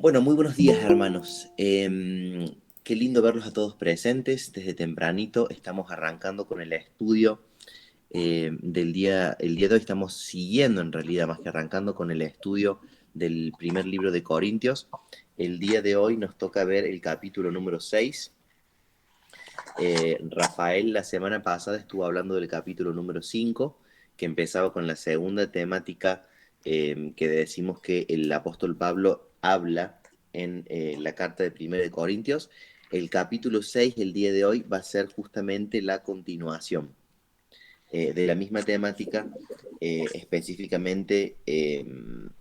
Bueno, muy buenos días, hermanos. Qué lindo verlos a todos presentes. Desde tempranito estamos arrancando con el estudio del día. El día de hoy estamos siguiendo, en realidad, más que arrancando con el estudio del primer libro de Corintios. El día de hoy nos toca ver el capítulo número 6. Rafael la semana pasada estuvo hablando del capítulo número 5, que empezaba con la segunda temática que decimos que el apóstol Pablo habla en la carta de 1 de Corintios. El capítulo 6, el día de hoy, va a ser justamente la continuación de la misma temática, específicamente en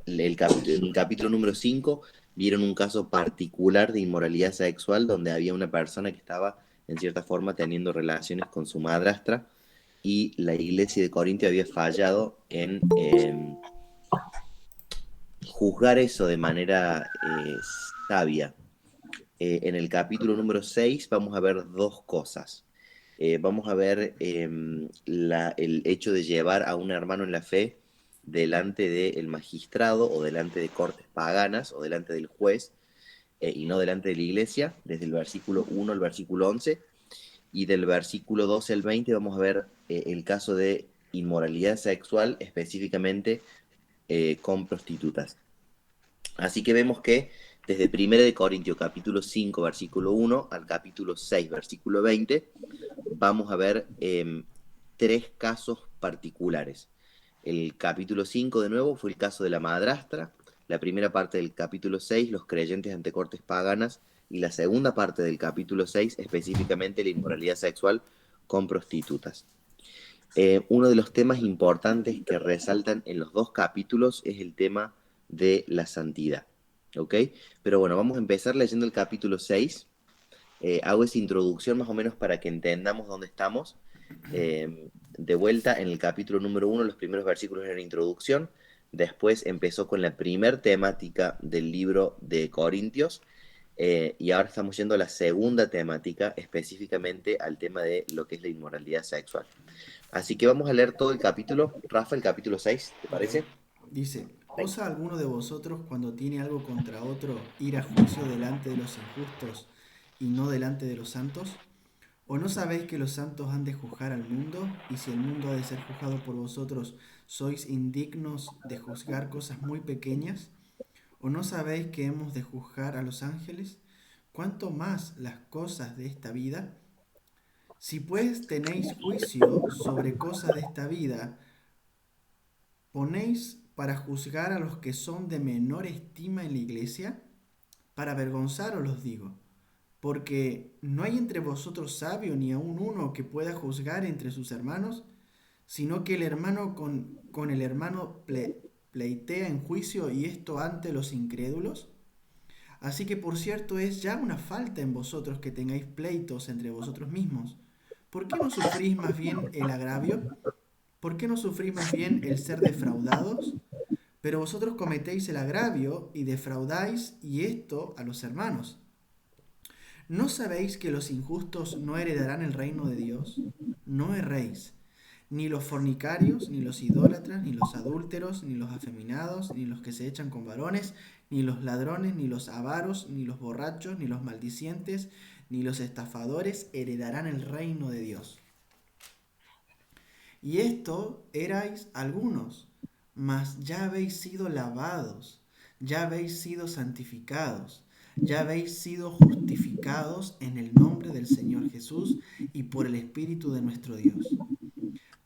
el capítulo número 5 vieron un caso particular de inmoralidad sexual donde había una persona que estaba en cierta forma teniendo relaciones con su madrastra y la iglesia de Corintio había fallado en juzgar eso de manera sabia. En el capítulo número 6 vamos a ver dos cosas. Vamos a ver el hecho de llevar a un hermano en la fe delante del magistrado o delante de cortes paganas o delante del juez y no delante de la iglesia, desde el versículo 1 al versículo 11, y del versículo 12 al 20 vamos a ver el caso de inmoralidad sexual, específicamente con prostitutas. Así que vemos que desde 1 de Corintios capítulo 5 versículo 1 al capítulo 6 versículo 20 vamos a ver tres casos particulares. El capítulo 5 de nuevo fue el caso de la madrastra, la primera parte del capítulo 6 los creyentes ante cortes paganas, y la segunda parte del capítulo 6 específicamente la inmoralidad sexual con prostitutas. Uno de los temas importantes que resaltan en los dos capítulos es el tema de la santidad. ¿Ok? Pero bueno, vamos a empezar leyendo el capítulo 6. Hago esa introducción más o menos para que entendamos dónde estamos. De vuelta, en el capítulo número 1, los primeros versículos eran introducción. Después empezó con la primer temática del libro de Corintios. Y ahora estamos yendo a la segunda temática, específicamente al tema de lo que es la inmoralidad sexual. Así que vamos a leer todo el capítulo. Rafa, el capítulo 6, ¿te Ok. parece? Dice, ¿osa alguno de vosotros cuando tiene algo contra otro ir a juicio delante de los injustos y no delante de los santos? ¿O no sabéis que los santos han de juzgar al mundo? Y si el mundo ha de ser juzgado por vosotros, ¿sois indignos de juzgar cosas muy pequeñas? ¿O no sabéis que hemos de juzgar a los ángeles? ¿Cuánto más las cosas de esta vida? Si pues tenéis juicio sobre cosas de esta vida, ¿ponéis para juzgar a los que son de menor estima en la iglesia? Para avergonzaros los digo, porque no hay entre vosotros sabio ni aun uno que pueda juzgar entre sus hermanos, sino que el hermano con el hermano pleitea en juicio y esto ante los incrédulos. Así que por cierto es ya una falta en vosotros que tengáis pleitos entre vosotros mismos. ¿Por qué no sufrís más bien el agravio? ¿Por qué no sufrís más bien el ser defraudados? Pero vosotros cometéis el agravio y defraudáis y esto a los hermanos. ¿No sabéis que los injustos no heredarán el reino de Dios? No erréis. Ni los fornicarios, ni los idólatras, ni los adúlteros, ni los afeminados, ni los que se echan con varones, ni los ladrones, ni los avaros, ni los borrachos, ni los maldicientes, ni los estafadores heredarán el reino de Dios. Y esto erais algunos, mas ya habéis sido lavados, ya habéis sido santificados, ya habéis sido justificados en el nombre del Señor Jesús y por el Espíritu de nuestro Dios.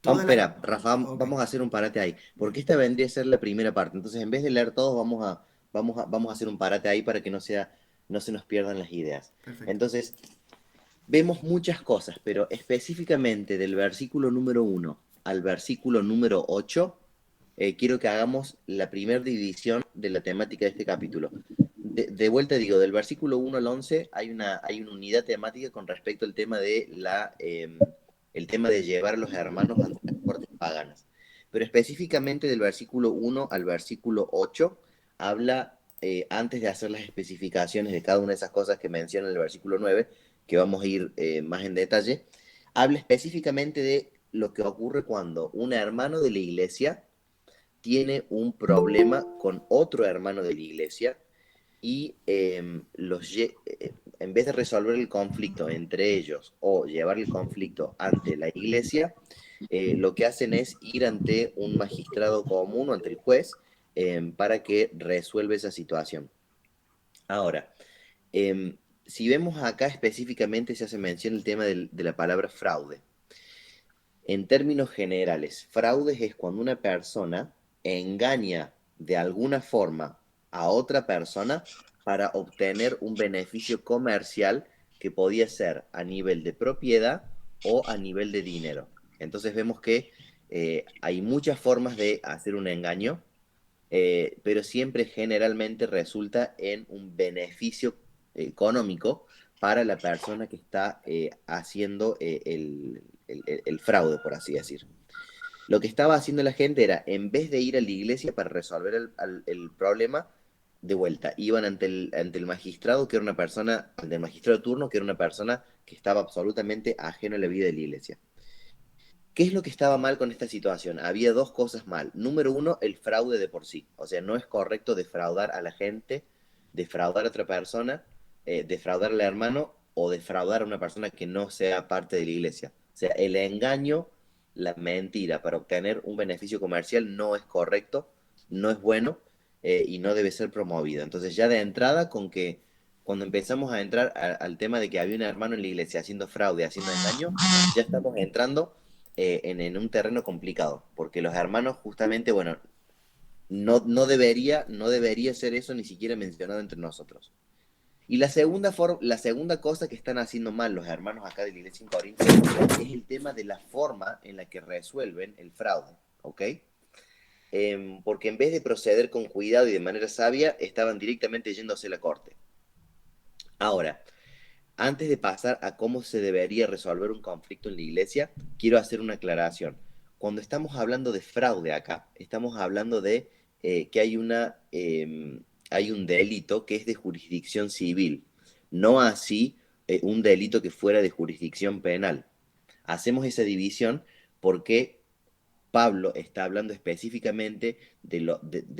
Vamos, Todas las... espera, Rafa, Ok, vamos a hacer un parate ahí, porque esta vendría a ser la primera parte. Entonces, en vez de leer todos, vamos a hacer un parate ahí para que no se nos pierdan las ideas. perfecto. Entonces, vemos muchas cosas, pero específicamente del versículo número 1 al versículo número 8, quiero que hagamos la primera división de la temática de este capítulo. De vuelta digo, del versículo 1 al 11 hay una unidad temática con respecto al tema de el tema de llevar a los hermanos ante las cortes paganas. Pero específicamente del versículo 1 al versículo 8 habla, antes de hacer las especificaciones de cada una de esas cosas que menciona en el versículo 9, que vamos a ir más en detalle, habla específicamente de lo que ocurre cuando un hermano de la iglesia tiene un problema con otro hermano de la iglesia y en vez de resolver el conflicto entre ellos o llevar el conflicto ante la iglesia, lo que hacen es ir ante un magistrado común o ante el juez para que resuelva esa situación. Ahora, si vemos acá específicamente se hace mención el tema de la palabra fraude. En términos generales, fraude es cuando una persona engaña de alguna forma a otra persona para obtener un beneficio comercial que podía ser a nivel de propiedad o a nivel de dinero. Entonces vemos que hay muchas formas de hacer un engaño, pero siempre generalmente resulta en un beneficio económico para la persona que está haciendo el fraude, por así decir. Lo que estaba haciendo la gente era, en vez de ir a la iglesia para resolver el problema, de vuelta, iban ante el magistrado, que era una persona, ante el magistrado de turno, que era una persona que estaba absolutamente ajena a la vida de la iglesia. ¿Qué es lo que estaba mal con esta situación? Había dos cosas mal. Número uno, el fraude de por sí. O sea, no es correcto defraudar a la gente, defraudar a otra persona, defraudar al hermano o defraudar a una persona que no sea parte de la iglesia. O sea, el engaño, la mentira para obtener un beneficio comercial no es correcto, no es bueno y no debe ser promovido. Entonces, ya de entrada, con que cuando empezamos a entrar al tema de que había un hermano en la iglesia haciendo fraude, haciendo engaño, ya estamos entrando en un terreno complicado, porque los hermanos justamente, bueno, no debería ser eso ni siquiera mencionado entre nosotros. Y la segunda cosa que están haciendo mal los hermanos acá de la iglesia en Corinto es el tema de la forma en la que resuelven el fraude, ¿ok? Porque en vez de proceder con cuidado y de manera sabia, estaban directamente yéndose a la corte. Ahora, antes de pasar a cómo se debería resolver un conflicto en la iglesia, quiero hacer una aclaración. Cuando estamos hablando de fraude acá, estamos hablando de que hay un delito que es de jurisdicción civil, no así un delito que fuera de jurisdicción penal. Hacemos esa división porque Pablo está hablando específicamente de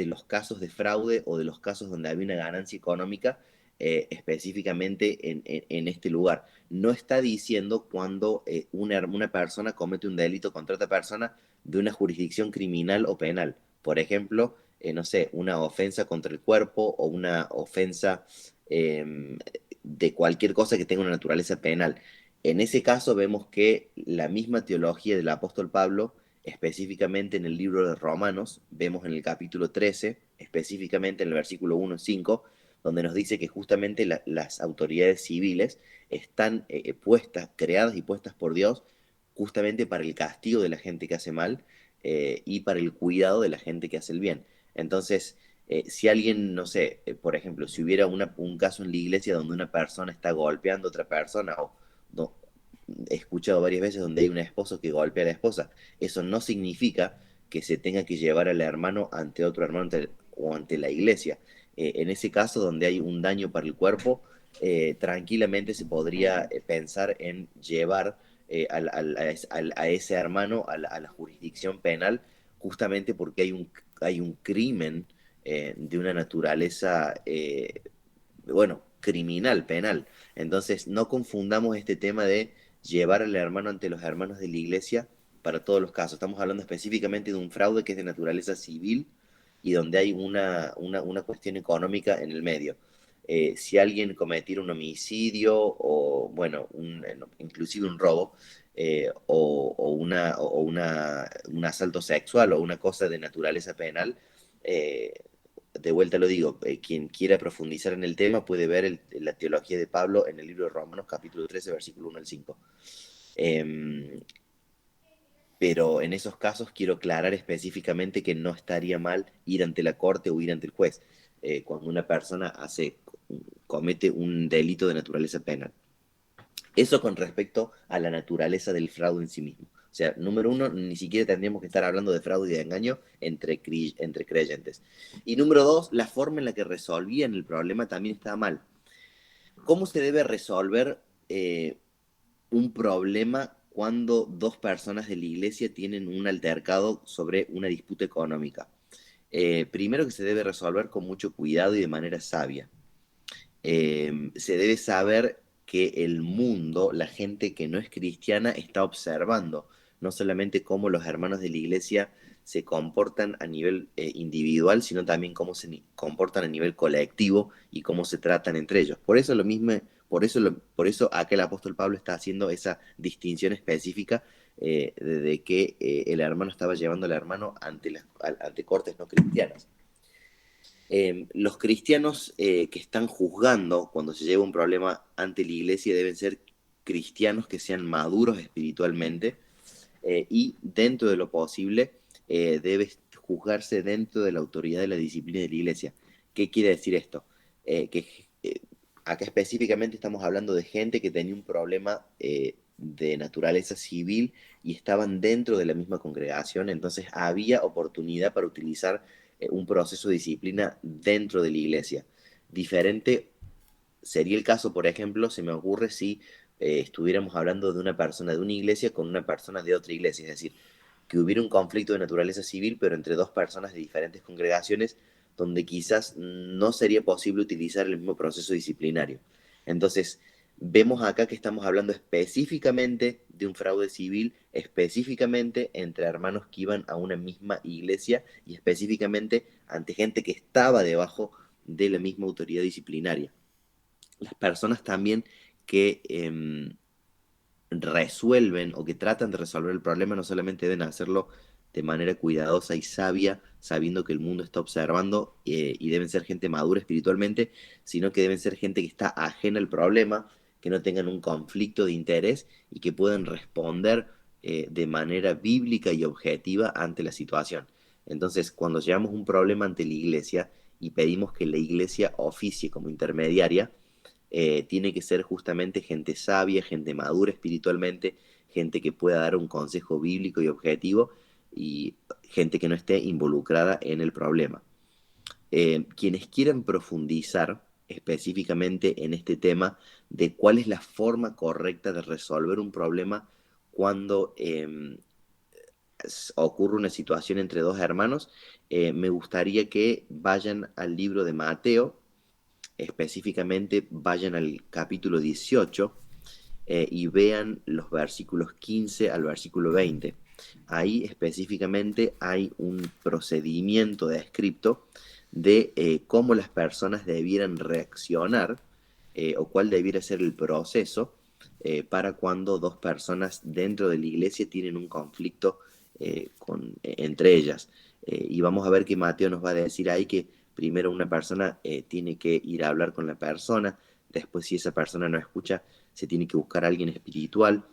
los casos de fraude o de los casos donde había una ganancia económica específicamente en este lugar. No está diciendo cuando una persona comete un delito contra otra persona de una jurisdicción criminal o penal. Por ejemplo, no sé, una ofensa contra el cuerpo o una ofensa de cualquier cosa que tenga una naturaleza penal. En ese caso vemos que la misma teología del apóstol Pablo específicamente en el libro de Romanos, vemos en el capítulo 13, específicamente en el versículo 1 y 5, donde nos dice que justamente las autoridades civiles están puestas, creadas y puestas por Dios justamente para el castigo de la gente que hace mal y para el cuidado de la gente que hace el bien. Entonces, si alguien, no sé, por ejemplo, si hubiera un caso en la iglesia donde una persona está golpeando a otra persona o no, he escuchado varias veces donde hay un esposo que golpea a la esposa. Eso no significa que se tenga que llevar al hermano ante otro hermano o ante la iglesia. En ese caso, donde hay un daño para el cuerpo, tranquilamente se podría pensar en llevar a ese hermano a la jurisdicción penal, justamente porque hay un crimen de una naturaleza, bueno, criminal, penal. Entonces, no confundamos este tema de llevar al hermano ante los hermanos de la iglesia para todos los casos. Estamos hablando específicamente de un fraude que es de naturaleza civil y donde hay una cuestión económica en el medio. Si alguien cometiera un homicidio o, bueno, inclusive un robo, un asalto sexual o una cosa de naturaleza penal, de vuelta lo digo, quien quiera profundizar en el tema puede ver la teología de Pablo en el libro de Romanos, capítulo 13, versículo 1 al 5. Pero en esos casos quiero aclarar específicamente que no estaría mal ir ante la corte o ir ante el juez cuando una persona comete un delito de naturaleza penal. Eso con respecto a la naturaleza del fraude en sí mismo. O sea, número uno, ni siquiera tendríamos que estar hablando de fraude y de engaño entre creyentes. Y número dos, la forma en la que resolvían el problema también estaba mal. ¿Cómo se debe resolver un problema cuando dos personas de la iglesia tienen un altercado sobre una disputa económica? Primero que se debe resolver con mucho cuidado y de manera sabia. Se debe saber que el mundo, la gente que no es cristiana, está observando no solamente cómo los hermanos de la iglesia se comportan a nivel individual, sino también cómo se comportan a nivel colectivo y cómo se tratan entre ellos. Por eso lo mismo, por eso acá el apóstol Pablo está haciendo esa distinción específica de que el hermano estaba llevando al hermano ante cortes no cristianas. Los cristianos que están juzgando cuando se lleva un problema ante la iglesia deben ser cristianos que sean maduros espiritualmente y dentro de lo posible debe juzgarse dentro de la autoridad de la disciplina de la iglesia. ¿Qué quiere decir esto? Que acá específicamente estamos hablando de gente que tenía un problema de naturaleza civil y estaban dentro de la misma congregación, entonces había oportunidad para utilizar un proceso de disciplina dentro de la iglesia. Diferente sería el caso, por ejemplo, se me ocurre si estuviéramos hablando de una persona de una iglesia con una persona de otra iglesia, es decir, que hubiera un conflicto de naturaleza civil, pero entre dos personas de diferentes congregaciones, donde quizás no sería posible utilizar el mismo proceso disciplinario. Entonces, vemos acá que estamos hablando específicamente de un fraude civil, específicamente entre hermanos que iban a una misma iglesia y específicamente ante gente que estaba debajo de la misma autoridad disciplinaria. Las personas también que resuelven o que tratan de resolver el problema no solamente deben hacerlo de manera cuidadosa y sabia, sabiendo que el mundo está observando y deben ser gente madura espiritualmente, sino que deben ser gente que está ajena al problema, que no tengan un conflicto de interés y que puedan responder de manera bíblica y objetiva ante la situación. Entonces, cuando llevamos un problema ante la iglesia y pedimos que la iglesia oficie como intermediaria, tiene que ser justamente gente sabia, gente madura espiritualmente, gente que pueda dar un consejo bíblico y objetivo y gente que no esté involucrada en el problema. Quienes quieran profundizar específicamente en este tema de cuál es la forma correcta de resolver un problema cuando ocurre una situación entre dos hermanos, me gustaría que vayan al libro de Mateo, específicamente vayan al capítulo 18 y vean los versículos 15 al versículo 20. Ahí específicamente hay un procedimiento descripto de cómo las personas debieran reaccionar o cuál debiera ser el proceso para cuando dos personas dentro de la iglesia tienen un conflicto entre ellas. Y vamos a ver que Mateo nos va a decir ahí que primero una persona tiene que ir a hablar con la persona, después si esa persona no escucha, se tiene que buscar a alguien espiritual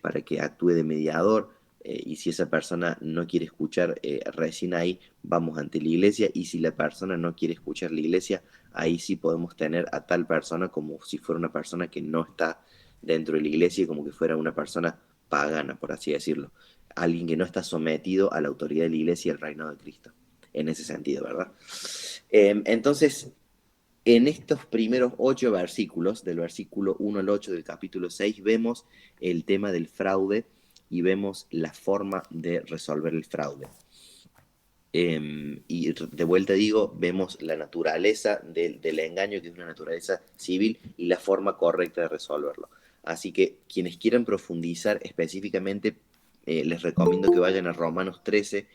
para que actúe de mediador. Y si esa persona no quiere escuchar, recién ahí vamos ante la iglesia. Y si la persona no quiere escuchar la iglesia, ahí sí podemos tener a tal persona como si fuera una persona que no está dentro de la iglesia y como que fuera una persona pagana, por así decirlo. Alguien que no está sometido a la autoridad de la iglesia y al reinado de Cristo. En ese sentido, ¿verdad? Entonces, en estos primeros 8 versículos, del versículo 1 al 8 del capítulo 6, vemos el tema del fraude y vemos la forma de resolver el fraude. Y de vuelta digo, vemos la naturaleza del engaño, que es una naturaleza civil, y la forma correcta de resolverlo. Así que quienes quieran profundizar específicamente, les recomiendo que vayan a Romanos 13,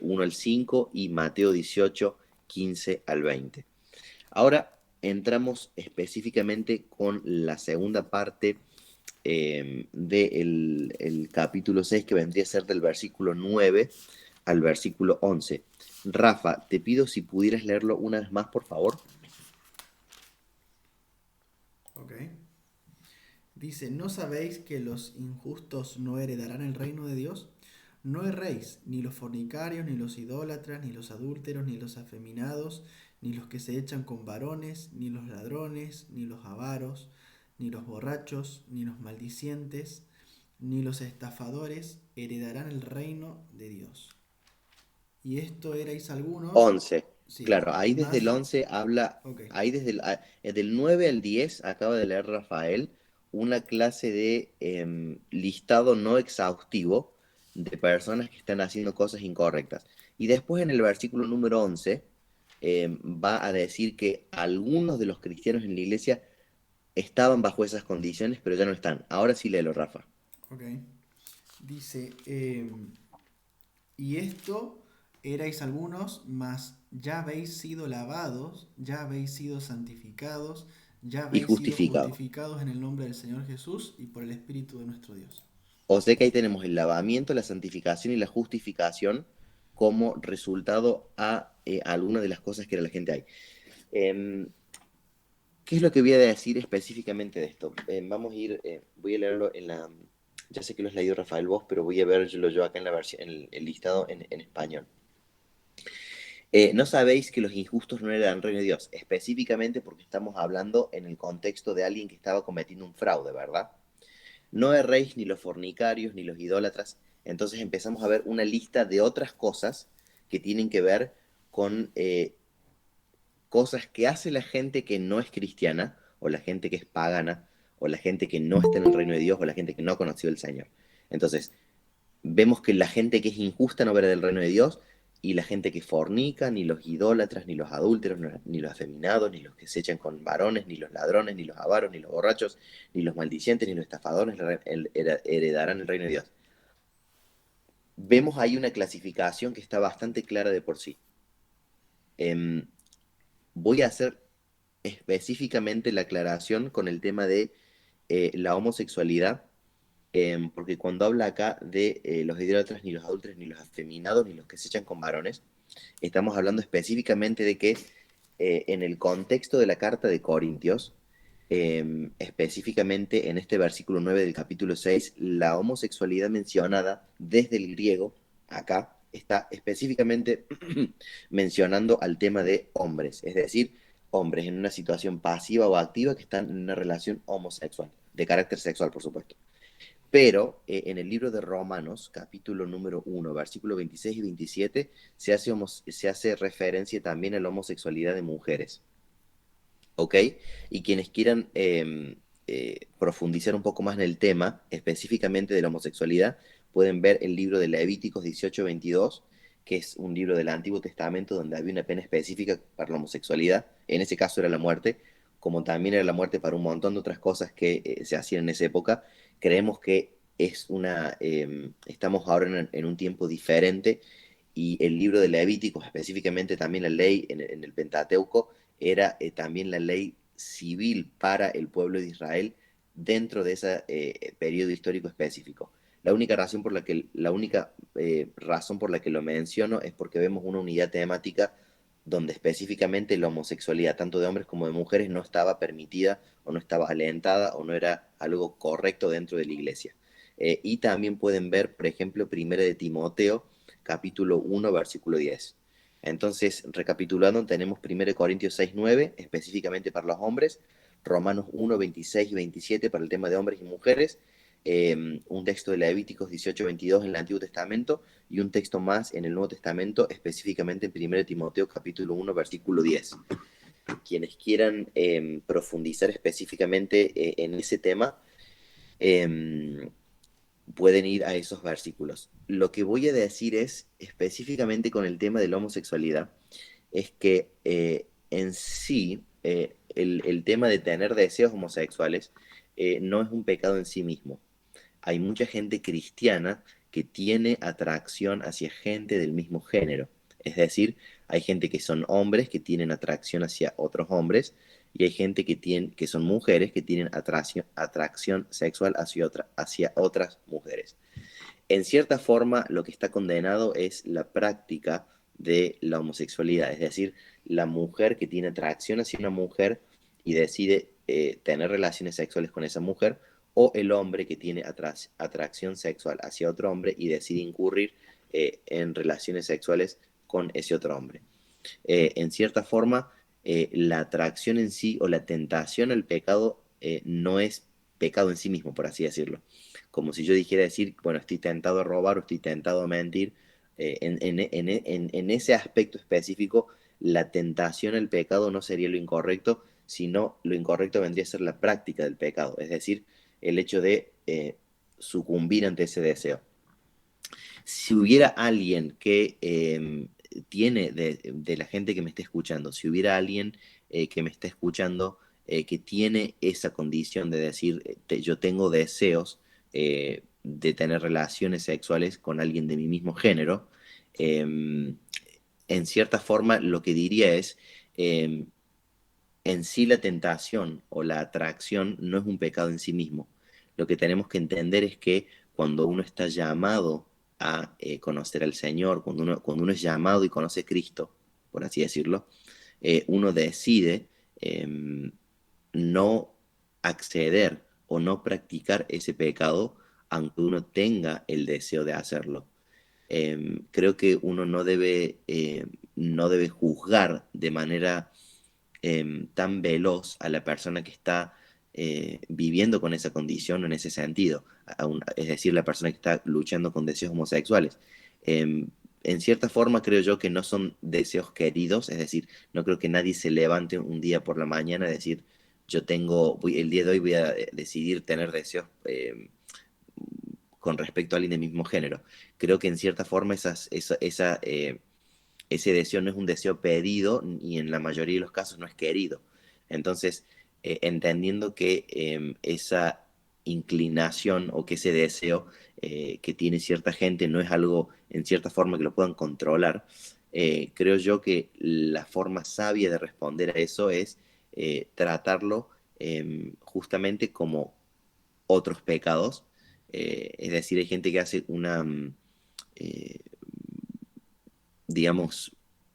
1 al 5 y Mateo 18, 15 al 20. Ahora entramos específicamente con la segunda parte del capítulo 6, que vendría a ser del versículo 9 al versículo 11. Rafa, te pido si pudieras leerlo una vez más, por favor. Ok. Dice, ¿no sabéis que los injustos no heredarán el reino de Dios? No erréis, ni los fornicarios, ni los idólatras, ni los adúlteros, ni los afeminados, ni los que se echan con varones, ni los ladrones, ni los avaros, ni los borrachos, ni los maldicientes, ni los estafadores heredarán el reino de Dios. Y esto erais algunos, 11. sí, Claro, ahí desde el más, 11 habla, ok, ahí del 9 al 10 acaba de leer Rafael una clase de listado no exhaustivo de personas que están haciendo cosas incorrectas. Y después en el versículo número 11 va a decir que algunos de los cristianos en la iglesia estaban bajo esas condiciones, pero ya no están. Ahora sí léelo, Rafa. Ok. Dice, y esto erais algunos, mas ya habéis sido lavados, ya habéis sido santificados, ya Y habéis sido justificados. justificados en el nombre del Señor Jesús y por el Espíritu de nuestro Dios. O sea que ahí tenemos el lavamiento, la santificación y la justificación como resultado a alguna de las cosas que la gente hay. Eh, ¿Qué es lo que voy a decir específicamente de esto? Vamos a ir, voy a leerlo en la... Ya sé que lo has leído Rafael vos, pero voy a verlo yo acá en la versión, en el listado en español. No sabéis que los injustos no eran el reino de Dios, específicamente porque estamos hablando en el contexto de alguien que estaba cometiendo un fraude, ¿verdad? No erréis ni los fornicarios ni los idólatras. Entonces empezamos a ver una lista de otras cosas que tienen que ver con cosas que hace la gente que no es cristiana, o la gente que es pagana, o la gente que no está en el reino de Dios, o la gente que no ha conocido al Señor. Entonces, vemos que la gente que es injusta no verá del reino de Dios, y la gente que fornica, ni los idólatras, ni los adúlteros, ni los afeminados, ni los que se echan con varones, ni los ladrones, ni los avaros, ni los borrachos, ni los maldicientes, ni los estafadores heredarán el reino de Dios. Vemos ahí una clasificación que está bastante clara de por sí. Em, Voy a hacer específicamente la aclaración con el tema de la homosexualidad, porque cuando habla acá de los idólatras, ni los adúlteros, ni los afeminados, ni los que se echan con varones, estamos hablando específicamente de que en el contexto de la carta de Corintios, específicamente en este versículo 9 del capítulo 6, la homosexualidad mencionada desde el griego, acá, está específicamente mencionando al tema de hombres, es decir, hombres en una situación pasiva o activa que están en una relación homosexual, de carácter sexual, por supuesto. Pero en el libro de Romanos, capítulo número 1, versículo 26 y 27, se hace referencia también a la homosexualidad de mujeres. ¿Ok? Y quienes quieran profundizar un poco más en el tema, específicamente de la homosexualidad, pueden ver el libro de Levíticos 18-22, que es un libro del Antiguo Testamento donde había una pena específica para la homosexualidad. En ese caso era la muerte, como también era la muerte para un montón de otras cosas que se hacían en esa época. Creemos que estamos ahora en un tiempo diferente, y el libro de Levíticos, específicamente también la ley en el Pentateuco, era también la ley civil para el pueblo de Israel dentro de ese periodo histórico específico. La única razón por la que lo menciono es porque vemos una unidad temática donde específicamente la homosexualidad, tanto de hombres como de mujeres, no estaba permitida o no estaba alentada o no era algo correcto dentro de la iglesia. Y también pueden ver, por ejemplo, Primera de Timoteo, capítulo 1, versículo 10. Entonces, recapitulando, tenemos 1 Corintios 6, 9, específicamente para los hombres, Romanos 1, 26 y 27 para el tema de hombres y mujeres, un texto de Levíticos 18, 22 en el Antiguo Testamento, y un texto más en el Nuevo Testamento, específicamente en 1 Timoteo capítulo 1, versículo 10. Quienes quieran profundizar específicamente en ese tema, eh, pueden ir a esos versículos. Lo que voy a decir es, específicamente con el tema de la homosexualidad, es que en sí el tema de tener deseos homosexuales no es un pecado en sí mismo. Hay mucha gente cristiana que tiene atracción hacia gente del mismo género. Es decir, hay gente que son hombres que tienen atracción hacia otros hombres, y hay gente que son mujeres que tienen atracción sexual hacia otras mujeres. En cierta forma, lo que está condenado es la práctica de la homosexualidad, es decir, la mujer que tiene atracción hacia una mujer y decide tener relaciones sexuales con esa mujer, o el hombre que tiene atracción sexual hacia otro hombre y decide incurrir en relaciones sexuales con ese otro hombre. En cierta forma, la atracción en sí o la tentación al pecado no es pecado en sí mismo, por así decirlo. Como si yo dijera decir, bueno, estoy tentado a robar o estoy tentado a mentir. En ese aspecto específico, la tentación al pecado no sería lo incorrecto, sino lo incorrecto vendría a ser la práctica del pecado, es decir, el hecho de sucumbir ante ese deseo. Si hubiera alguien que tiene, de la gente que me esté escuchando, si hubiera alguien que me esté escuchando que tiene esa condición de decir, yo tengo deseos de tener relaciones sexuales con alguien de mi mismo género, eh, en cierta forma lo que diría es, eh, en sí la tentación o la atracción no es un pecado en sí mismo. Lo que tenemos que entender es que cuando uno está llamado a conocer al Señor, cuando uno es llamado y conoce a Cristo, por así decirlo, uno decide eh, no acceder o no practicar ese pecado aunque uno tenga el deseo de hacerlo. Creo que uno no debe juzgar de manera tan veloz a la persona que está viviendo con esa condición en ese sentido, es decir, la persona que está luchando con deseos homosexuales. Eh, en cierta forma creo yo que no son deseos queridos, es decir, no creo que nadie se levante un día por la mañana y decir, el día de hoy voy a decidir tener deseos con respecto a alguien del mismo género. Creo que en cierta forma ese deseo no es un deseo pedido y en la mayoría de los casos no es querido. Entonces, entendiendo que esa inclinación o que ese deseo que tiene cierta gente no es algo en cierta forma que lo puedan controlar, creo yo que la forma sabia de responder a eso es tratarlo justamente como otros pecados. Es decir, hay gente que hace eh, digamos,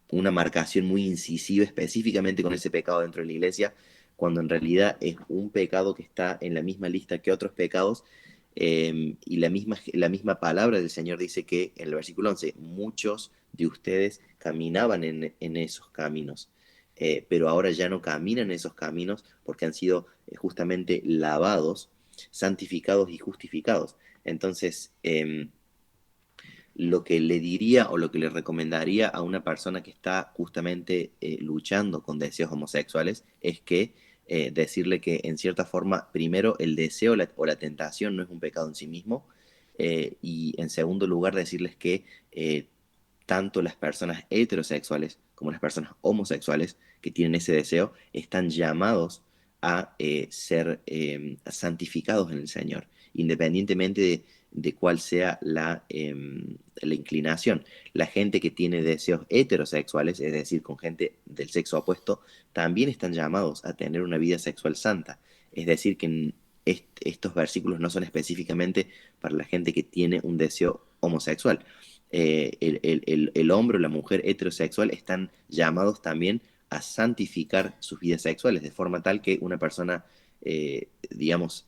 una marcación muy incisiva específicamente con ese pecado dentro de la iglesia, cuando en realidad es un pecado que está en la misma lista que otros pecados, y la misma palabra del Señor dice que en el versículo 11, muchos de ustedes caminaban en esos caminos, pero ahora ya no caminan en esos caminos porque han sido justamente lavados, santificados y justificados. Entonces, lo que le diría o lo que le recomendaría a una persona que está justamente luchando con deseos homosexuales es que decirle que en cierta forma, primero, el deseo o la tentación no es un pecado en sí mismo, y en segundo lugar, decirles que tanto las personas heterosexuales como las personas homosexuales que tienen ese deseo están llamados a ser santificados en el Señor, independientemente de cuál sea la inclinación. La gente que tiene deseos heterosexuales, es decir, con gente del sexo opuesto, también están llamados a tener una vida sexual santa. Es decir, que estos versículos no son específicamente para la gente que tiene un deseo homosexual. El hombre o la mujer heterosexual están llamados también a santificar sus vidas sexuales, de forma tal que una persona, digamos,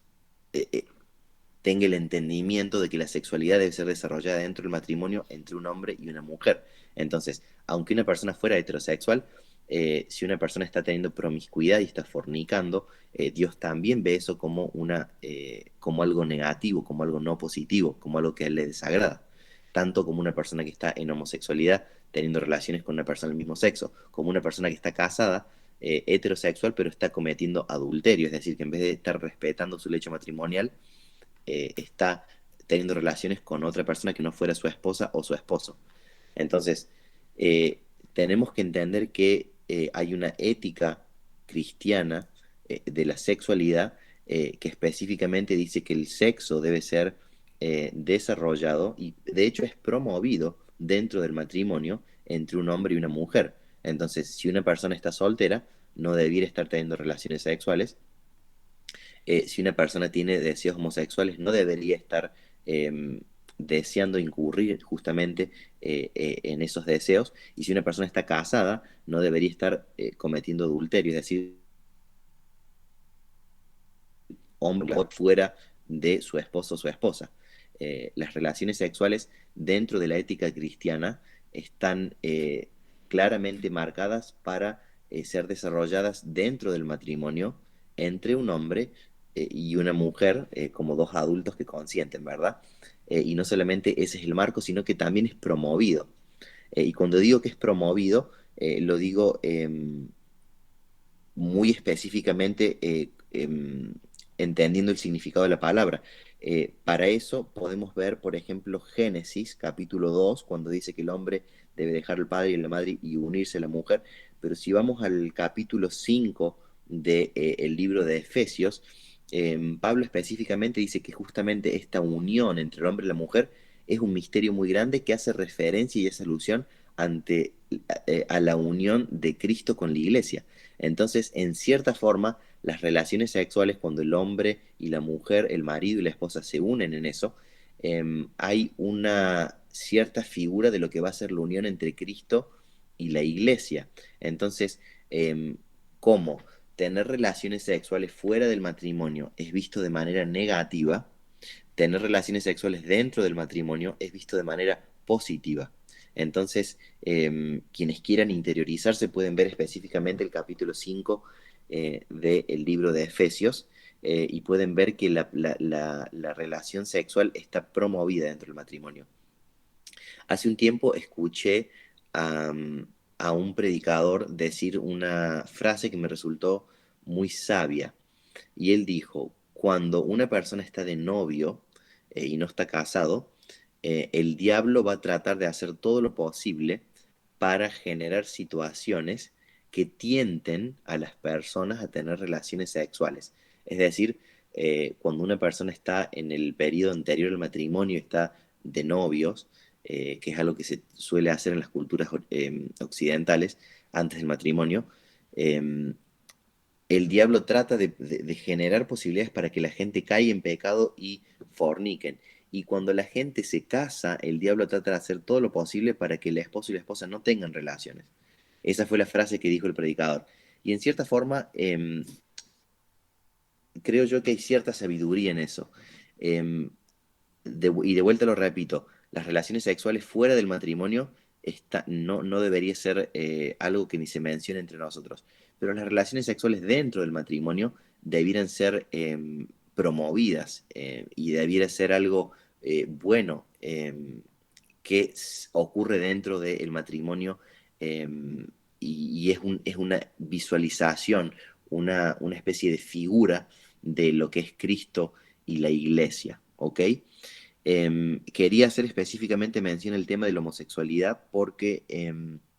tenga el entendimiento de que la sexualidad debe ser desarrollada dentro del matrimonio entre un hombre y una mujer. Entonces, aunque una persona fuera heterosexual, si una persona está teniendo promiscuidad y está fornicando, Dios también ve eso como algo negativo, como algo no positivo, como algo que a él le desagrada. Tanto como una persona que está en homosexualidad teniendo relaciones con una persona del mismo sexo, como una persona que está casada, heterosexual, pero está cometiendo adulterio, es decir, que en vez de estar respetando su lecho matrimonial, está teniendo relaciones con otra persona que no fuera su esposa o su esposo. Entonces, eh, tenemos que entender que hay una ética cristiana de la sexualidad que específicamente dice que el sexo debe ser desarrollado y de hecho es promovido dentro del matrimonio entre un hombre y una mujer. Entonces, si una persona está soltera, no debiera estar teniendo relaciones sexuales. Si una persona tiene deseos homosexuales, no debería estar deseando incurrir justamente en esos deseos. Y si una persona está casada, no debería estar cometiendo adulterio, es decir, hombre fuera de su esposo o su esposa. Las relaciones sexuales dentro de la ética cristiana están claramente marcadas para ser desarrolladas dentro del matrimonio entre un hombre y una mujer, como dos adultos que consienten, ¿verdad? Y no solamente ese es el marco, sino que también es promovido. Y cuando digo que es promovido, lo digo muy específicamente entendiendo el significado de la palabra. Para eso podemos ver, por ejemplo, Génesis capítulo 2 cuando dice que el hombre debe dejar al padre y a la madre y unirse a la mujer, pero si vamos al capítulo 5 del libro de Efesios, Pablo específicamente dice que justamente esta unión entre el hombre y la mujer es un misterio muy grande que hace referencia y es alusión ante a la unión de Cristo con la iglesia. Entonces, en cierta forma, las relaciones sexuales, cuando el hombre y la mujer, el marido y la esposa se unen en eso, hay una cierta figura de lo que va a ser la unión entre Cristo y la iglesia. Entonces, ¿cómo? Tener relaciones sexuales fuera del matrimonio es visto de manera negativa, tener relaciones sexuales dentro del matrimonio es visto de manera positiva. Entonces, quienes quieran interiorizarse pueden ver específicamente el capítulo 5 del libro de Efesios y pueden ver que la relación sexual está promovida dentro del matrimonio. Hace un tiempo escuché a, a un predicador decir una frase que me resultó muy sabia. Y él dijo, cuando una persona está de novio y no está casado, el diablo va a tratar de hacer todo lo posible para generar situaciones que tienten a las personas a tener relaciones sexuales. Es decir, cuando una persona está en el periodo anterior al matrimonio, está de novios, que es algo que se suele hacer en las culturas occidentales antes del matrimonio, eh, el diablo trata de generar posibilidades para que la gente caiga en pecado y forniquen. Y cuando la gente se casa, el diablo trata de hacer todo lo posible para que el esposo y la esposa no tengan relaciones. Esa fue la frase que dijo el predicador. Y en cierta forma, creo yo que hay cierta sabiduría en eso. Eh, y de vuelta lo repito, las relaciones sexuales fuera del matrimonio no debería ser algo que ni se mencione entre nosotros. Pero las relaciones sexuales dentro del matrimonio debieran ser promovidas y debiera ser algo bueno que ocurre dentro del matrimonio eh, y es una visualización, una especie de figura de lo que es Cristo y la iglesia, ¿ok? Quería hacer específicamente mención al tema de la homosexualidad porque,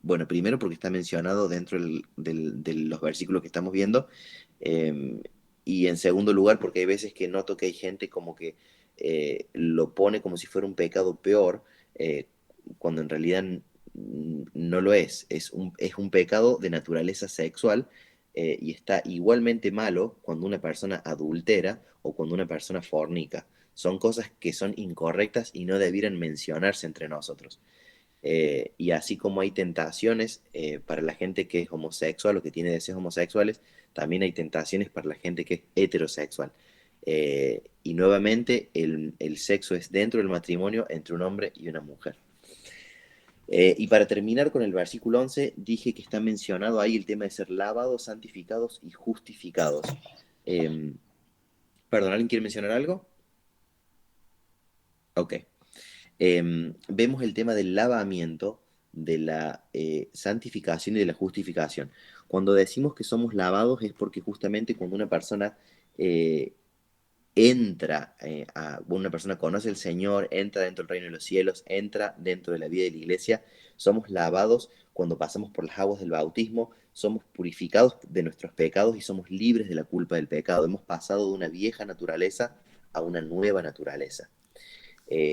bueno, primero porque está mencionado dentro de los versículos que estamos viendo, em, y en segundo lugar porque hay veces que noto que hay gente como que lo pone como si fuera un pecado peor, eh, cuando en realidad no lo es un pecado de naturaleza sexual. Y está igualmente malo cuando una persona adultera o cuando una persona fornica. Son cosas que son incorrectas y no debieran mencionarse entre nosotros. Y así como hay tentaciones para la gente que es homosexual o que tiene deseos homosexuales, también hay tentaciones para la gente que es heterosexual. Y nuevamente el sexo es dentro del matrimonio entre un hombre y una mujer. Y para terminar con el versículo 11, dije que está mencionado ahí el tema de ser lavados, santificados y justificados. Eh, Perdón, ¿alguien quiere mencionar algo? Ok. Vemos el tema del lavamiento, de la santificación y de la justificación. Cuando decimos que somos lavados es porque justamente cuando una persona eh, una persona conoce al Señor, entra dentro del reino de los cielos, entra dentro de la vida de la iglesia, somos lavados cuando pasamos por las aguas del bautismo, somos purificados de nuestros pecados y somos libres de la culpa del pecado. Hemos pasado de una vieja naturaleza a una nueva naturaleza.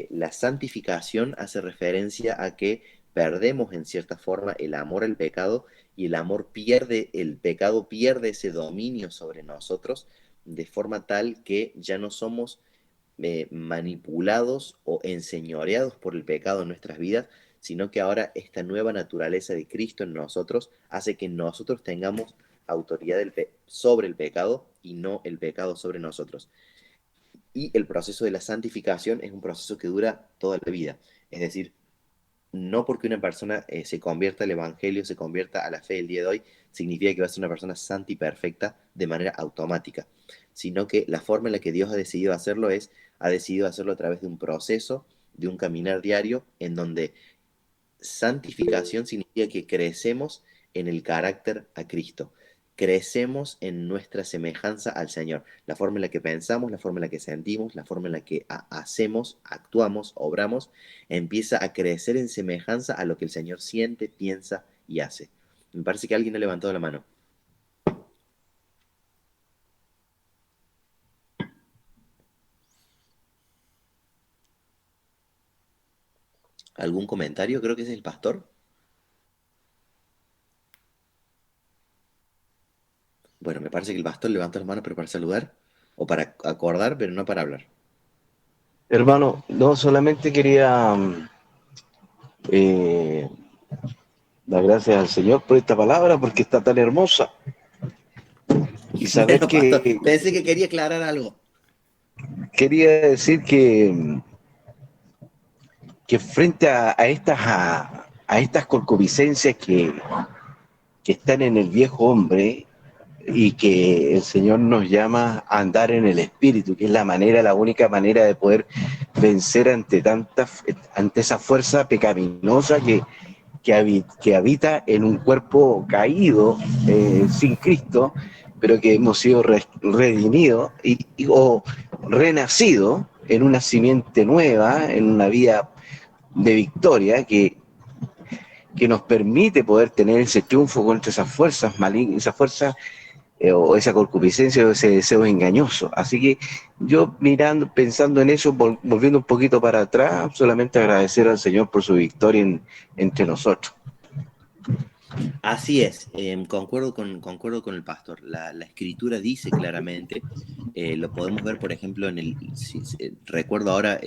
La santificación hace referencia a que perdemos en cierta forma el amor al pecado y el pecado pierde ese dominio sobre nosotros de forma tal que ya no somos manipulados o enseñoreados por el pecado en nuestras vidas, sino que ahora esta nueva naturaleza de Cristo en nosotros hace que nosotros tengamos autoridad sobre el pecado y no el pecado sobre nosotros. Y el proceso de la santificación es un proceso que dura toda la vida. Es decir, no porque una persona se convierta al Evangelio, se convierta a la fe del día de hoy, significa que va a ser una persona santa y perfecta de manera automática, sino que la forma en la que Dios ha decidido hacerlo a través de un proceso, de un caminar diario, en donde santificación significa que crecemos en el carácter a Cristo. crecemos en nuestra semejanza al Señor. La forma en la que pensamos, la forma en la que sentimos, la forma en la que hacemos, actuamos, obramos, empieza a crecer en semejanza a lo que el Señor siente, piensa y hace. Me parece que alguien ha levantado la mano. ¿Algún comentario? Creo que es el pastor. Bueno, me parece que el pastor levantó la mano, pero para saludar o para acordar, pero no para hablar. Hermano, no solamente quería eh, dar gracias al Señor por esta palabra, porque está tan hermosa. Y saber Bueno, pastor, que pensé que quería aclarar algo. quería decir que frente a estas concupiscencias que están en el viejo hombre y que el Señor nos llama a andar en el Espíritu, que es la única manera de poder vencer ante esa fuerza pecaminosa que habita en un cuerpo caído, sin Cristo, pero que hemos sido redimidos o renacido en una simiente nueva, en una vida de victoria que nos permite poder tener ese triunfo contra esas fuerzas malignas, esas fuerzas o esa concupiscencia o ese deseo engañoso. Así que yo mirando, pensando en eso, volviendo un poquito para atrás, solamente agradecer al Señor por su victoria entre nosotros. Así es, concuerdo con el pastor. La escritura dice claramente, lo podemos ver, por ejemplo, recuerdo ahora,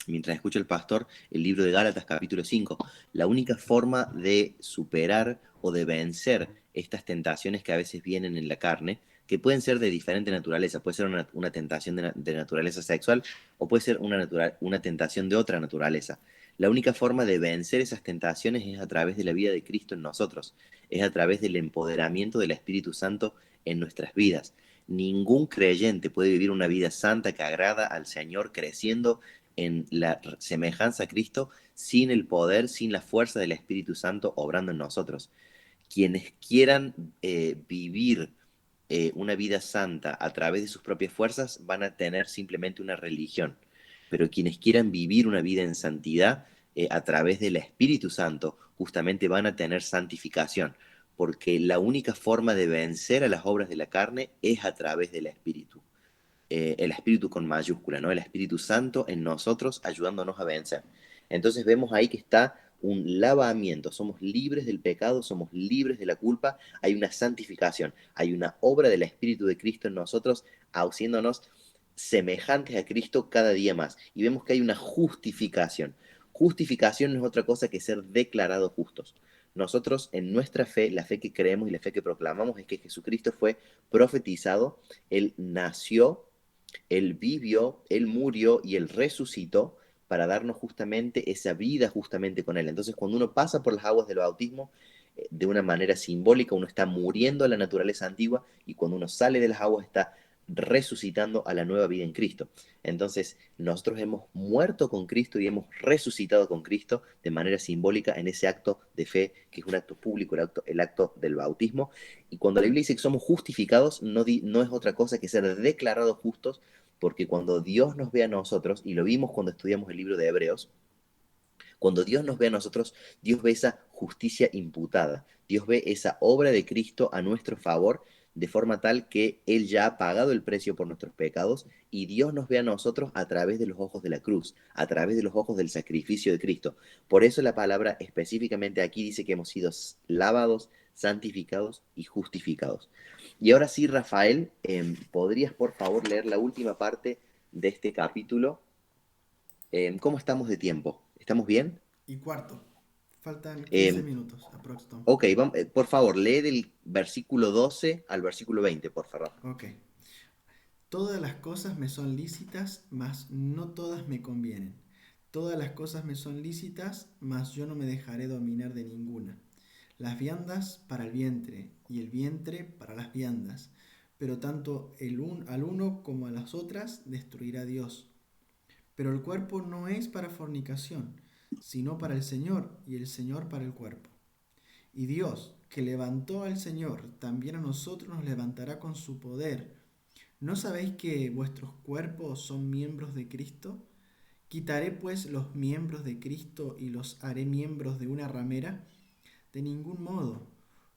mientras escucho el pastor, el libro de Gálatas capítulo 5. La única forma de superar o de vencer estas tentaciones que a veces vienen en la carne, que pueden ser de diferente naturaleza, puede ser una tentación de naturaleza sexual o puede ser una tentación de otra naturaleza. La única forma de vencer esas tentaciones es a través de la vida de Cristo en nosotros, es a través del empoderamiento del Espíritu Santo en nuestras vidas. Ningún creyente puede vivir una vida santa que agrada al Señor creciendo en la semejanza a Cristo sin el poder, sin la fuerza del Espíritu Santo obrando en nosotros. Quienes quieran vivir una vida santa a través de sus propias fuerzas van a tener simplemente una religión. Pero quienes quieran vivir una vida en santidad a través del Espíritu Santo, justamente van a tener santificación, porque la única forma de vencer a las obras de la carne es a través del Espíritu. El Espíritu con mayúscula, ¿no? El Espíritu Santo en nosotros ayudándonos a vencer. Entonces vemos ahí que está un lavamiento, somos libres del pecado, somos libres de la culpa, hay una santificación, hay una obra del Espíritu de Cristo en nosotros, haciéndonos semejantes a Cristo cada día más. Y vemos que hay una justificación. Justificación no es otra cosa que ser declarados justos. Nosotros en nuestra fe, la fe que creemos y la fe que proclamamos es que Jesucristo fue profetizado, Él nació, Él vivió, Él murió y Él resucitó para darnos justamente esa vida justamente con Él. Entonces, cuando uno pasa por las aguas del bautismo, de una manera simbólica, uno está muriendo a la naturaleza antigua y cuando uno sale de las aguas está resucitando a la nueva vida en Cristo. Entonces, nosotros hemos muerto con Cristo y hemos resucitado con Cristo de manera simbólica en ese acto de fe, que es un acto público, el acto del bautismo. Y cuando la Biblia dice que somos justificados, no es otra cosa que ser declarados justos, porque cuando Dios nos ve a nosotros, y lo vimos cuando estudiamos el libro de Hebreos, cuando Dios nos ve a nosotros, Dios ve esa justicia imputada, Dios ve esa obra de Cristo a nuestro favor, de forma tal que Él ya ha pagado el precio por nuestros pecados y Dios nos ve a nosotros a través de los ojos de la cruz, a través de los ojos del sacrificio de Cristo. Por eso la palabra específicamente aquí dice que hemos sido lavados, santificados y justificados. Y ahora sí, Rafael, ¿podrías por favor leer la última parte de este capítulo? ¿Cómo estamos de tiempo? ¿Estamos bien? Y cuarto, faltan 15 Eh, minutos aproximadamente. ok, por favor, lee del versículo 12 al versículo 20, por favor. Ok. Todas las cosas me son lícitas, mas no todas me convienen. Todas las cosas me son lícitas, mas yo no me dejaré dominar de ninguna. Las viandas para el vientre y el vientre para las viandas, pero tanto al uno como a las otras destruirá Dios. Pero el cuerpo no es para fornicación, sino para el Señor y el Señor para el cuerpo. Y Dios, que levantó al Señor, también a nosotros nos levantará con su poder. ¿No sabéis que vuestros cuerpos son miembros de Cristo? ¿Quitaré pues los miembros de Cristo y los haré miembros de una ramera? De ningún modo.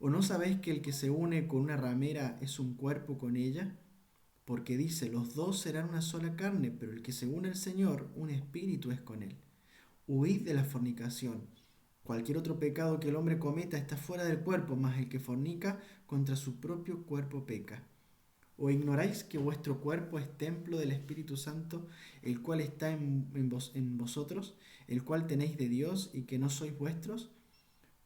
¿O no sabéis que el que se une con una ramera es un cuerpo con ella? Porque dice, los dos serán una sola carne, pero el que se une al Señor, un espíritu es con él. Huid de la fornicación. Cualquier otro pecado que el hombre cometa está fuera del cuerpo, mas el que fornica contra su propio cuerpo peca. ¿O ignoráis que vuestro cuerpo es templo del Espíritu Santo, el cual está en vosotros, el cual tenéis de Dios y que no sois vuestros?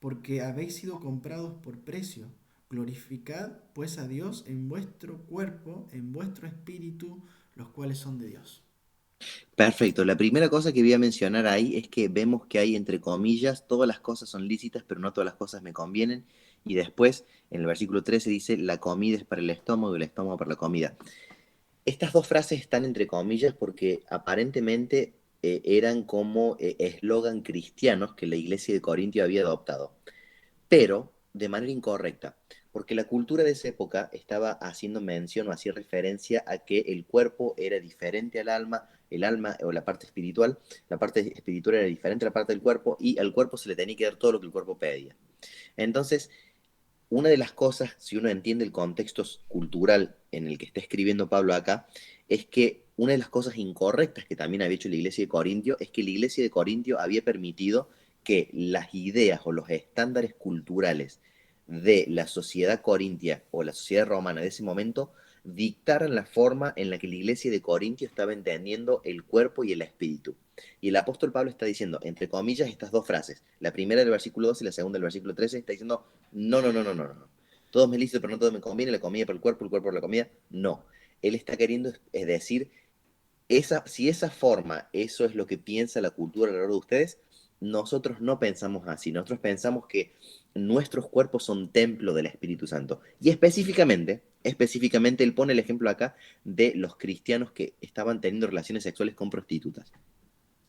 Porque habéis sido comprados por precio. Glorificad pues a Dios en vuestro cuerpo, en vuestro espíritu, los cuales son de Dios. Perfecto. La primera cosa que voy a mencionar ahí es que vemos que hay, entre comillas, todas las cosas son lícitas, pero no todas las cosas me convienen. Y después, en el versículo 13 dice, la comida es para el estómago y el estómago para la comida. Estas dos frases están entre comillas porque aparentemente eran como eslogan cristianos que la iglesia de Corintio había adoptado, pero de manera incorrecta, porque la cultura de esa época estaba haciendo mención o hacía referencia a que el cuerpo era diferente al alma, el alma o la parte espiritual era diferente a la parte del cuerpo y al cuerpo se le tenía que dar todo lo que el cuerpo pedía. Entonces, una de las cosas, si uno entiende el contexto cultural en el que está escribiendo Pablo acá, es que una de las cosas incorrectas que también había hecho la iglesia de Corintio es que la iglesia de Corintio había permitido que las ideas o los estándares culturales de la sociedad corintia o la sociedad romana de ese momento dictaran la forma en la que la iglesia de Corintio estaba entendiendo el cuerpo y el espíritu. Y el apóstol Pablo está diciendo, entre comillas, estas dos frases. La primera del versículo 12 y la segunda del versículo 13 está diciendo, no, no, no, no, no, no. Todo me lícito, pero no todo me conviene, la comida para el cuerpo por la comida. No. Él está queriendo es decir, si esa forma, eso es lo que piensa la cultura alrededor de ustedes, nosotros no pensamos así. Nosotros pensamos que nuestros cuerpos son templo del Espíritu Santo. Y específicamente, él pone el ejemplo acá de los cristianos que estaban teniendo relaciones sexuales con prostitutas.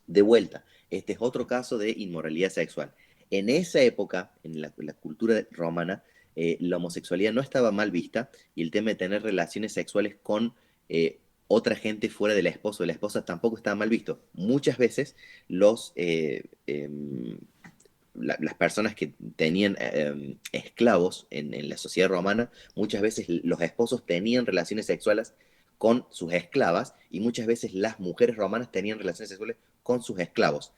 De vuelta, este es otro caso de inmoralidad sexual. En esa época, en la cultura romana, la homosexualidad no estaba mal vista y el tema de tener relaciones sexuales con otra gente fuera del esposo o de la esposa tampoco estaba mal visto. Muchas veces las personas que tenían esclavos en la sociedad romana, muchas veces los esposos tenían relaciones sexuales con sus esclavas y muchas veces las mujeres romanas tenían relaciones sexuales con sus esclavos.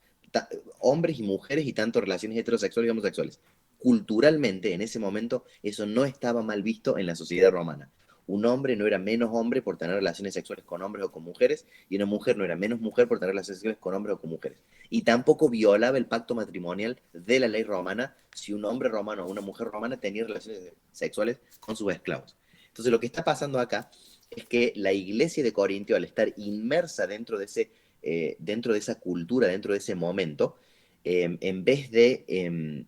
Hombres y mujeres y tanto relaciones heterosexuales y homosexuales. Culturalmente, en ese momento, eso no estaba mal visto en la sociedad romana. Un hombre no era menos hombre por tener relaciones sexuales con hombres o con mujeres, y una mujer no era menos mujer por tener relaciones sexuales con hombres o con mujeres. Y tampoco violaba el pacto matrimonial de la ley romana si un hombre romano o una mujer romana tenía relaciones sexuales con sus esclavos. Entonces, lo que está pasando acá es que la iglesia de Corintio, al estar inmersa dentro de esa cultura, dentro de ese momento, en vez de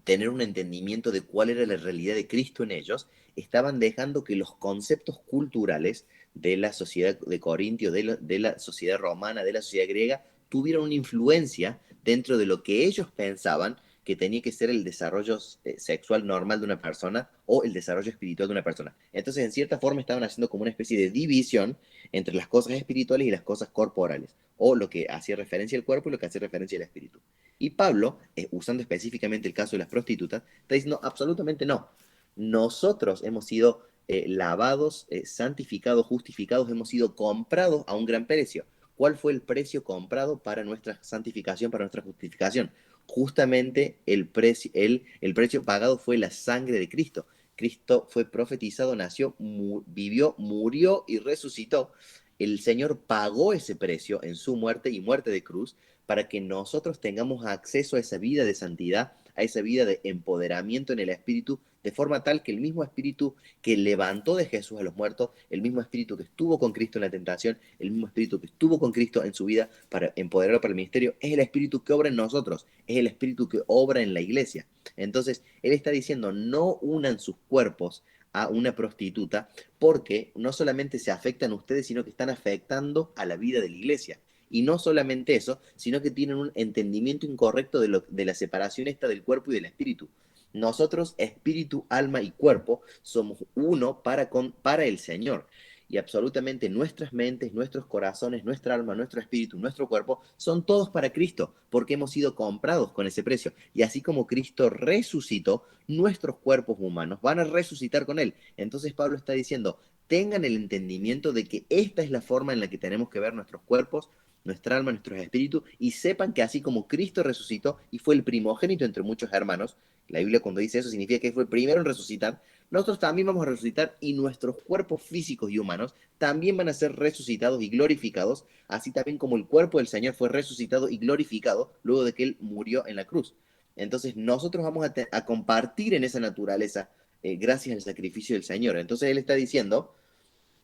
tener un entendimiento de cuál era la realidad de Cristo en ellos, estaban dejando que los conceptos culturales de la sociedad de Corintio, de la sociedad romana, de la sociedad griega, tuvieran una influencia dentro de lo que ellos pensaban que tenía que ser el desarrollo sexual normal de una persona o el desarrollo espiritual de una persona. Entonces, en cierta forma, estaban haciendo como una especie de división entre las cosas espirituales y las cosas corporales, o lo que hacía referencia al cuerpo y lo que hacía referencia al espíritu. Y Pablo, usando específicamente el caso de las prostitutas, está diciendo absolutamente no. Nosotros hemos sido lavados, santificados, justificados, hemos sido comprados a un gran precio. ¿Cuál fue el precio comprado para nuestra santificación, para nuestra justificación? Justamente el precio pagado fue la sangre de Cristo. Cristo fue profetizado, nació, vivió, murió y resucitó. El Señor pagó ese precio en su muerte y muerte de cruz para que nosotros tengamos acceso a esa vida de santidad, a esa vida de empoderamiento en el Espíritu, de forma tal que el mismo Espíritu que levantó de Jesús a los muertos, el mismo Espíritu que estuvo con Cristo en la tentación, el mismo Espíritu que estuvo con Cristo en su vida para empoderarlo para el ministerio, es el Espíritu que obra en nosotros, es el Espíritu que obra en la iglesia. Entonces, Él está diciendo, no unan sus cuerpos a una prostituta, porque no solamente se afectan ustedes, sino que están afectando a la vida de la iglesia. Y no solamente eso, sino que tienen un entendimiento incorrecto de la separación esta del cuerpo y del espíritu. Nosotros, espíritu, alma y cuerpo, somos uno para el Señor. Y absolutamente nuestras mentes, nuestros corazones, nuestra alma, nuestro espíritu, nuestro cuerpo, son todos para Cristo, porque hemos sido comprados con ese precio. Y así como Cristo resucitó, nuestros cuerpos humanos van a resucitar con Él. Entonces Pablo está diciendo, tengan el entendimiento de que esta es la forma en la que tenemos que ver nuestros cuerpos, nuestra alma, nuestros espíritus, y sepan que así como Cristo resucitó y fue el primogénito entre muchos hermanos, la Biblia cuando dice eso significa que fue el primero en resucitar, nosotros también vamos a resucitar y nuestros cuerpos físicos y humanos también van a ser resucitados y glorificados, así también como el cuerpo del Señor fue resucitado y glorificado luego de que Él murió en la cruz. Entonces nosotros vamos a compartir en esa naturaleza gracias al sacrificio del Señor. Entonces Él está diciendo,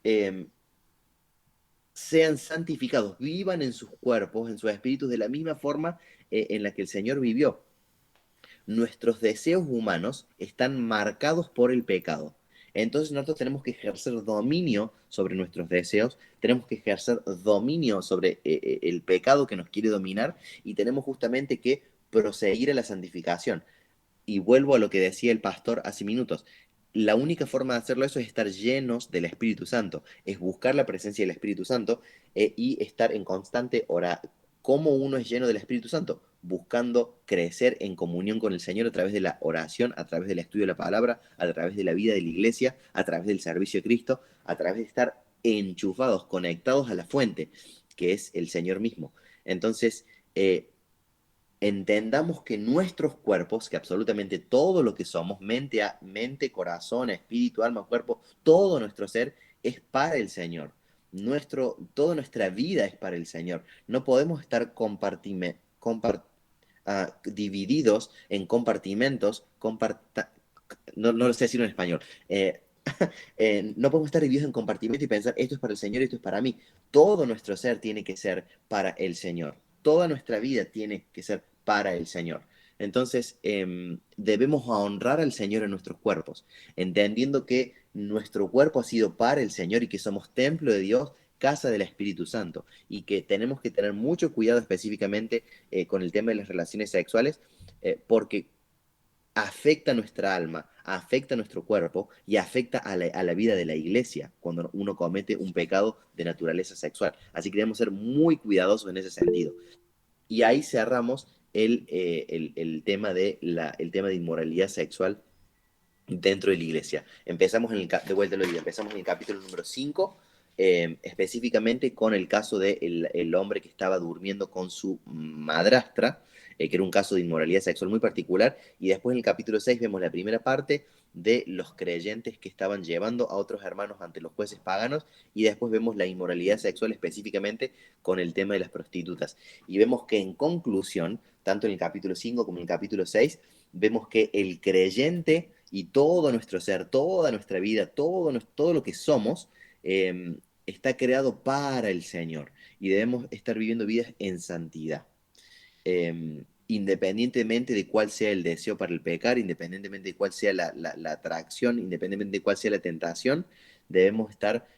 eh, sean santificados, vivan en sus cuerpos, en sus espíritus, de la misma forma en la que el Señor vivió. Nuestros deseos humanos están marcados por el pecado. Entonces nosotros tenemos que ejercer dominio sobre nuestros deseos, tenemos que ejercer dominio sobre el pecado que nos quiere dominar y tenemos justamente que proseguir a la santificación. Y vuelvo a lo que decía el pastor hace minutos. La única forma de hacerlo eso es estar llenos del Espíritu Santo, es buscar la presencia del Espíritu Santo y estar en constante oración. ¿Cómo uno es lleno del Espíritu Santo? Buscando crecer en comunión con el Señor a través de la oración, a través del estudio de la palabra, a través de la vida de la iglesia, a través del servicio de Cristo, a través de estar enchufados, conectados a la fuente, que es el Señor mismo. Entonces, entendamos que nuestros cuerpos, que absolutamente todo lo que somos, mente, corazón, espíritu, alma, cuerpo, todo nuestro ser es para el Señor. Toda nuestra vida es para el Señor. No podemos estar divididos en compartimentos, no lo sé decirlo en español. No podemos estar divididos en compartimentos y pensar, esto es para el Señor, esto es para mí. Todo nuestro ser tiene que ser para el Señor. Toda nuestra vida tiene que ser para el Señor. Entonces, debemos honrar al Señor en nuestros cuerpos, entendiendo que nuestro cuerpo ha sido para el Señor y que somos templo de Dios, casa del Espíritu Santo, y que tenemos que tener mucho cuidado específicamente con el tema de las relaciones sexuales, porque afecta nuestra alma, afecta nuestro cuerpo y afecta a la vida de la iglesia cuando uno comete un pecado de naturaleza sexual. Así que debemos ser muy cuidadosos en ese sentido. Y ahí cerramos el tema el tema de inmoralidad sexual dentro de la iglesia. Empezamos de vuelta lo digo, empezamos en el capítulo número 5, específicamente con el caso del el hombre que estaba durmiendo con su madrastra, que era un caso de inmoralidad sexual muy particular, y después en el capítulo 6 vemos la primera parte de los creyentes que estaban llevando a otros hermanos ante los jueces paganos, y después vemos la inmoralidad sexual específicamente con el tema de las prostitutas. Y vemos que en conclusión, tanto en el capítulo 5 como en el capítulo 6, vemos que el creyente y todo nuestro ser, toda nuestra vida, todo lo que somos, está creado para el Señor y debemos estar viviendo vidas en santidad. Independientemente de cuál sea el deseo para el pecar, independientemente de cuál sea la atracción, independientemente de cuál sea la tentación, debemos estar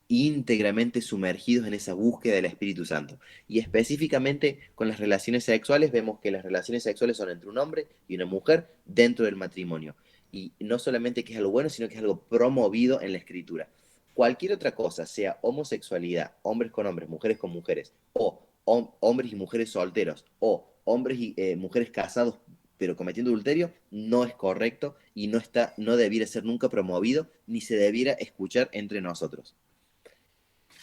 íntegramente sumergidos en esa búsqueda del Espíritu Santo. Y específicamente con las relaciones sexuales, vemos que las relaciones sexuales son entre un hombre y una mujer dentro del matrimonio. Y no solamente que es algo bueno, sino que es algo promovido en la Escritura. Cualquier otra cosa, sea homosexualidad, hombres con hombres, mujeres con mujeres, o hombres y mujeres solteros, o hombres y mujeres casados pero cometiendo adulterio, no es correcto y no debiera ser nunca promovido ni se debiera escuchar entre nosotros.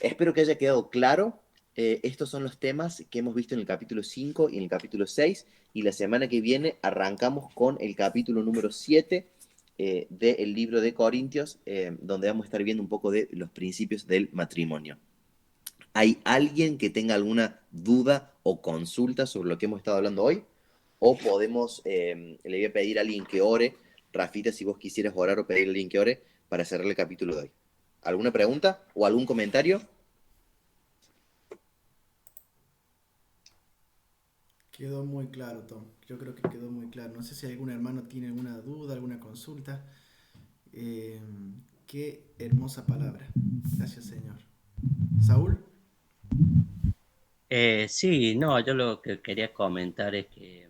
Espero que haya quedado claro. Estos son los temas que hemos visto en el capítulo 5 y en el capítulo 6. Y la semana que viene arrancamos con el capítulo número 7 del libro de Corintios, donde vamos a estar viendo un poco de los principios del matrimonio. ¿Hay alguien que tenga alguna duda o consulta sobre lo que hemos estado hablando hoy? O podemos, le voy a pedir a alguien que ore. Rafita, si vos quisieras orar o pedirle a alguien que ore para cerrar el capítulo de hoy. ¿Alguna pregunta o algún comentario? Quedó muy claro, Tom. Yo creo que quedó muy claro. No sé si algún hermano tiene alguna duda, alguna consulta. Eh, Qué hermosa palabra. Gracias, Señor. Saúl. Sí, no, yo lo que quería comentar es que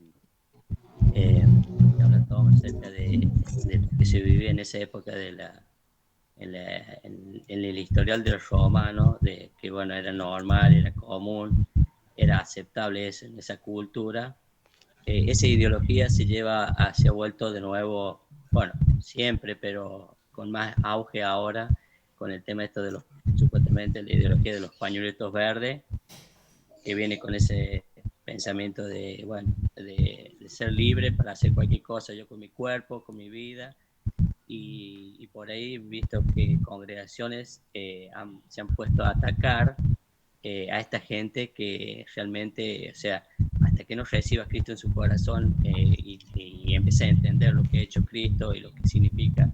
eh, acerca de lo que se vivía en esa época en el historial de los romanos, de que bueno, era normal, era común, era aceptable eso en esa cultura. Esa ideología se ha vuelto de nuevo, bueno, siempre, pero con más auge ahora, con el tema esto de supuestamente la ideología de los pañuelitos verdes, que viene con ese pensamiento de, bueno, de ser libre para hacer cualquier cosa, yo con mi cuerpo, con mi vida, y por ahí he visto que congregaciones se han puesto a atacar a esta gente que realmente, o sea, hasta que no reciba a Cristo en su corazón y empiece a entender lo que ha hecho Cristo y lo que significa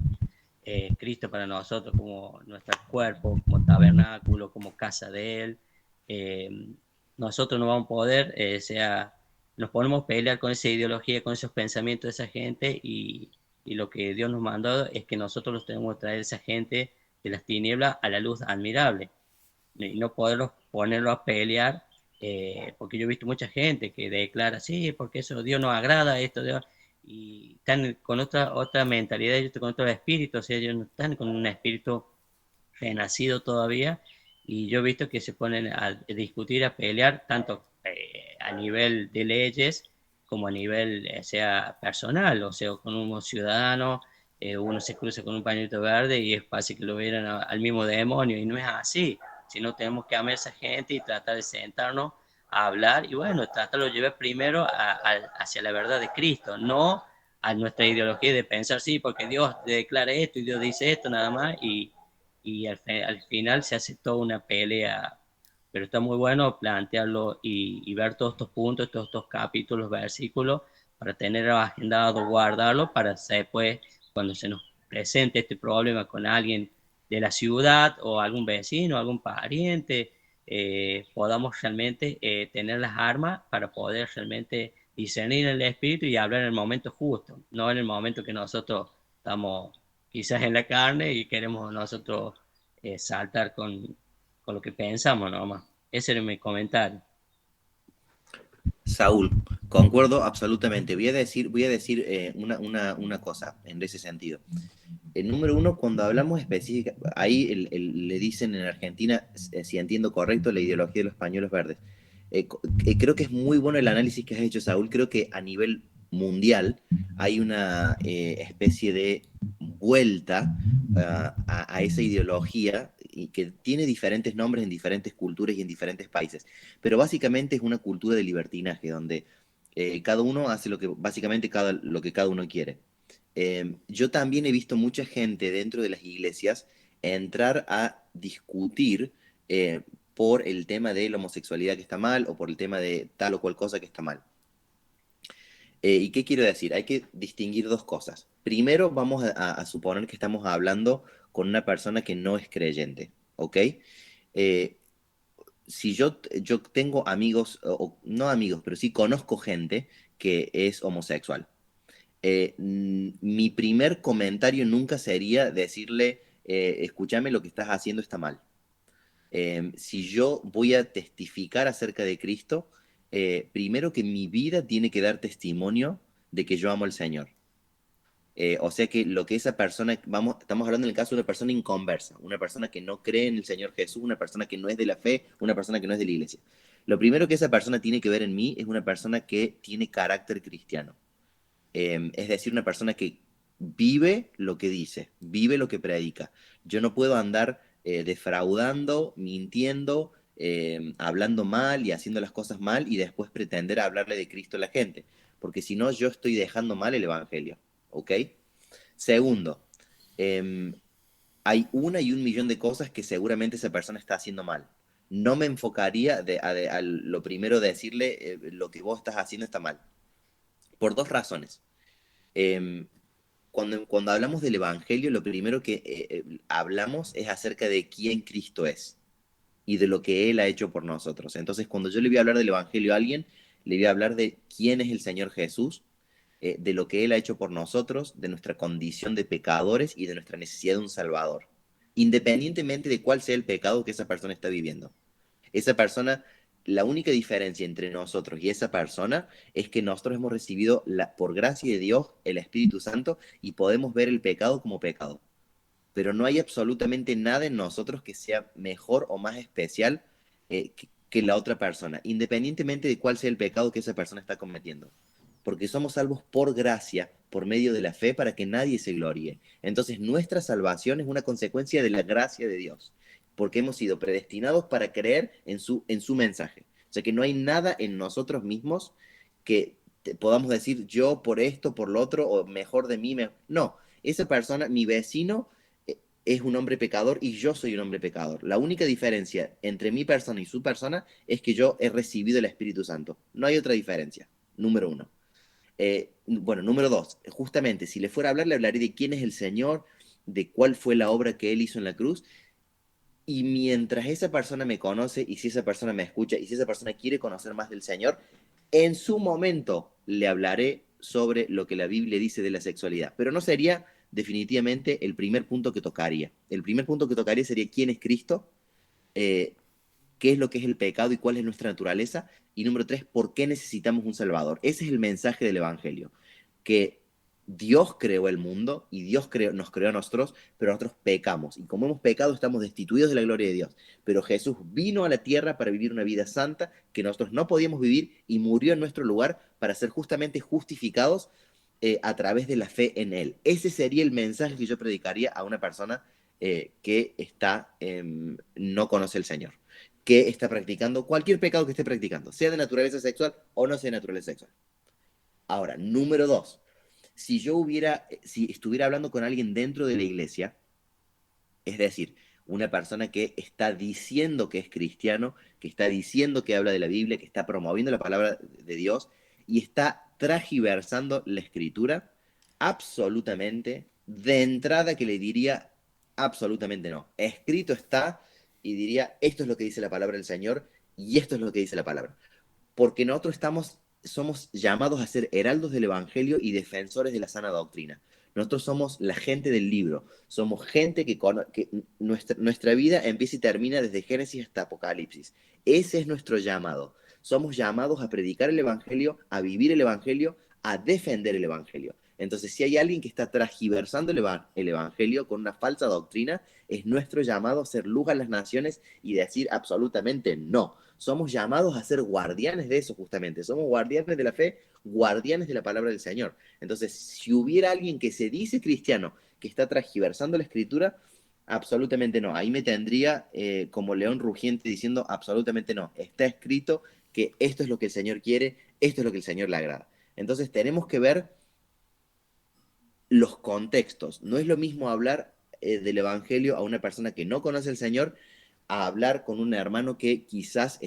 Cristo para nosotros como nuestro cuerpo, como tabernáculo, como casa de Él, eh, nosotros no vamos a poder, sea, nos ponemos a pelear con esa ideología, con esos pensamientos de esa gente y lo que Dios nos mandó es que nosotros los tenemos que traer a esa gente de las tinieblas a la luz admirable y no poderlos ponerlo a pelear, porque yo he visto mucha gente que declara, sí, porque eso Dios nos agrada, esto, Dios, y están con otra mentalidad, ellos con otro espíritu, o sea, ellos no están con un espíritu renacido todavía, y yo he visto que se ponen a discutir, a pelear, tanto a nivel de leyes como a nivel, sea personal, o sea, con un ciudadano, uno se cruza con un pañuelo verde y es fácil que lo vieran al mismo demonio, y no es así, sino tenemos que amar a esa gente y tratar de sentarnos a hablar, y bueno, tratarlo de llevar primero hacia la verdad de Cristo, no a nuestra ideología de pensar, sí, porque Dios declara esto y Dios dice esto nada más, y al final se hace toda una pelea, pero está muy bueno plantearlo y ver todos estos puntos, todos estos capítulos, versículos, para tener agendado, guardarlo, para después, cuando se nos presente este problema con alguien de la ciudad o algún vecino, algún pariente, podamos realmente tener las armas para poder realmente discernir el espíritu y hablar en el momento justo, no en el momento que nosotros estamos quizás en la carne y queremos nosotros saltar con lo que pensamos nomás. Ese era mi comentario. Saúl, concuerdo absolutamente. Voy a decir una cosa en ese sentido. El número uno, cuando hablamos específica, ahí le dicen en Argentina, si entiendo correcto, la ideología de los pañuelos verdes. Creo que es muy bueno el análisis que has hecho, Saúl. Creo que a nivel mundial hay una especie de vuelta a esa ideología y que tiene diferentes nombres en diferentes culturas y en diferentes países. Pero básicamente es una cultura de libertinaje donde cada uno hace básicamente lo que cada uno quiere. Yo también he visto mucha gente dentro de las iglesias entrar a discutir por el tema de la homosexualidad que está mal o por el tema de tal o cual cosa que está mal. ¿Y qué quiero decir? Hay que distinguir dos cosas. Primero, vamos a suponer que estamos hablando con una persona que no es creyente, ¿ok? Eh, si yo tengo amigos, o no amigos, pero sí conozco gente que es homosexual. Mi primer comentario nunca sería decirle, escúchame, lo que estás haciendo está mal. Si yo voy a testificar acerca de Cristo, primero que mi vida tiene que dar testimonio de que yo amo al Señor. O sea que lo que esa persona, estamos hablando en el caso de una persona inconversa, una persona que no cree en el Señor Jesús, una persona que no es de la fe, una persona que no es de la iglesia. Lo primero que esa persona tiene que ver en mí es una persona que tiene carácter cristiano. Es decir, una persona que vive lo que dice, vive lo que predica. Yo no puedo andar defraudando, mintiendo, hablando mal y haciendo las cosas mal y después pretender hablarle de Cristo a la gente, porque si no, yo estoy dejando mal el Evangelio, ¿ok? Segundo, eh, hay una y un millón de cosas que seguramente esa persona está haciendo mal. No me enfocaría a lo primero de decirle lo que vos estás haciendo está mal, por dos razones. Eh, cuando hablamos del Evangelio, lo primero que hablamos es acerca de quién Cristo es y de lo que Él ha hecho por nosotros. Entonces, cuando yo le voy a hablar del Evangelio a alguien, le voy a hablar de quién es el Señor Jesús, de lo que Él ha hecho por nosotros, de nuestra condición de pecadores y de nuestra necesidad de un Salvador, independientemente de cuál sea el pecado que esa persona está viviendo. Esa persona la única diferencia entre nosotros y esa persona es que nosotros hemos recibido, por gracia de Dios, el Espíritu Santo y podemos ver el pecado como pecado. Pero no hay absolutamente nada en nosotros que sea mejor o más especial que la otra persona, independientemente de cuál sea el pecado que esa persona está cometiendo. Porque somos salvos por gracia, por medio de la fe, para que nadie se gloríe. Entonces, nuestra salvación es una consecuencia de la gracia de Dios, porque hemos sido predestinados para creer en su mensaje. O sea que no hay nada en nosotros mismos que podamos decir yo por esto, por lo otro, o mejor de mí. No, esa persona, mi vecino, es un hombre pecador y yo soy un hombre pecador. La única diferencia entre mi persona y su persona es que yo he recibido el Espíritu Santo. No hay otra diferencia, número uno. Bueno, número dos, justamente, si le fuera a hablar, le hablaré de quién es el Señor, de cuál fue la obra que Él hizo en la cruz, y mientras esa persona me conoce, y si esa persona me escucha, y si esa persona quiere conocer más del Señor, en su momento le hablaré sobre lo que la Biblia dice de la sexualidad, pero no sería definitivamente el primer punto que tocaría. El primer punto que tocaría sería quién es Cristo, eh, qué es lo que es el pecado y cuál es nuestra naturaleza. Y número tres, ¿por qué necesitamos un Salvador? Ese es el mensaje del Evangelio, que Dios creó el mundo y Dios nos creó a nosotros, pero nosotros pecamos. Y como hemos pecado, estamos destituidos de la gloria de Dios. Pero Jesús vino a la tierra para vivir una vida santa que nosotros no podíamos vivir y murió en nuestro lugar para ser justamente justificados a través de la fe en Él. Ese sería el mensaje que yo predicaría a una persona que no conoce al Señor, que está practicando cualquier pecado que esté practicando, sea de naturaleza sexual o no sea de naturaleza sexual. Ahora, número dos, si estuviera hablando con alguien dentro de la iglesia, es decir, una persona que está diciendo que es cristiano, que está diciendo que habla de la Biblia, que está promoviendo la palabra de Dios y está tragiversando la escritura, absolutamente, de entrada que le diría absolutamente no. Escrito está y diría, esto es lo que dice la palabra del Señor y esto es lo que dice la palabra. Porque nosotros somos llamados a ser heraldos del Evangelio y defensores de la sana doctrina. Nosotros somos la gente del libro, somos gente que nuestra vida empieza y termina desde Génesis hasta Apocalipsis. Ese es nuestro llamado. Somos llamados a predicar el Evangelio, a vivir el Evangelio, a defender el Evangelio. Entonces, si hay alguien que está transgiversando el Evangelio con una falsa doctrina, es nuestro llamado a ser luz a las naciones y decir absolutamente no. Somos llamados a ser guardianes de eso justamente. Somos guardianes de la fe, guardianes de la palabra del Señor. Entonces, si hubiera alguien que se dice cristiano, que está transgiversando la escritura, absolutamente no. Ahí me tendría como león rugiente diciendo absolutamente no. Está escrito que esto es lo que el Señor quiere, esto es lo que el Señor le agrada. Entonces tenemos que ver los contextos. No es lo mismo hablar del Evangelio a una persona que no conoce al Señor a hablar con un hermano que quizás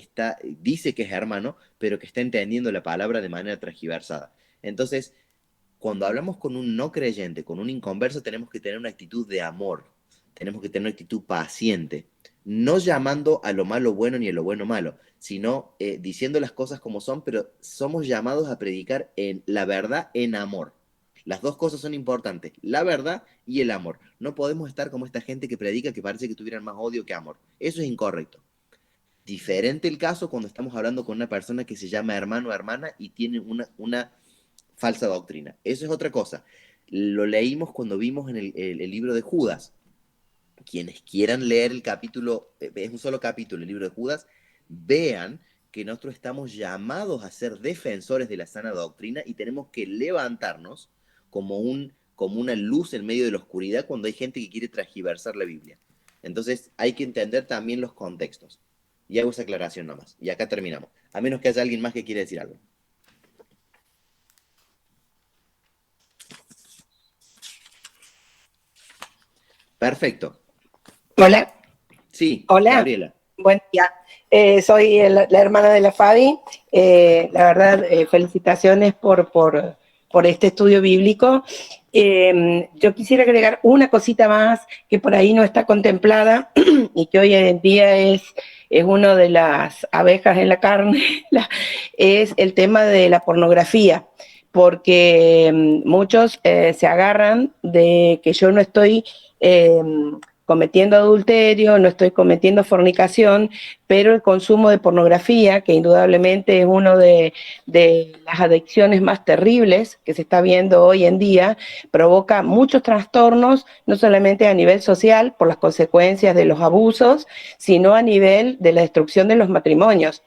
dice que es hermano, pero que está entendiendo la palabra de manera transgiversada. Entonces, cuando hablamos con un no creyente, con un inconverso, tenemos que tener una actitud de amor, tenemos que tener una actitud paciente, no llamando a lo malo bueno ni a lo bueno malo, sino diciendo las cosas como son, pero somos llamados a predicar la verdad en amor. Las dos cosas son importantes, la verdad y el amor. No podemos estar como esta gente que predica que parece que tuvieran más odio que amor. Eso es incorrecto. Diferente el caso cuando estamos hablando con una persona que se llama hermano o hermana y tiene una falsa doctrina. Eso es otra cosa. Lo leímos cuando vimos en el libro de Judas. Quienes quieran leer el capítulo, es un solo capítulo, el libro de Judas, vean que nosotros estamos llamados a ser defensores de la sana doctrina y tenemos que levantarnos como una luz en medio de la oscuridad cuando hay gente que quiere transgiversar la Biblia. Entonces hay que entender también los contextos. Y hago esa aclaración nomás. Y acá terminamos. A menos que haya alguien más que quiera decir algo. Perfecto. Hola. Sí, hola. Gabriela. Buen día. Soy la hermana de la Fabi. La verdad, felicitaciones por este estudio bíblico. Yo quisiera agregar una cosita más que por ahí no está contemplada y que hoy en día es una de las abejas en la carne, es el tema de la pornografía, porque muchos se agarran de que yo no estoy cometiendo adulterio, no estoy cometiendo fornicación, pero el consumo de pornografía, que indudablemente es una de las adicciones más terribles que se está viendo hoy en día, provoca muchos trastornos, no solamente a nivel social, por las consecuencias de los abusos, sino a nivel de la destrucción de los matrimonios,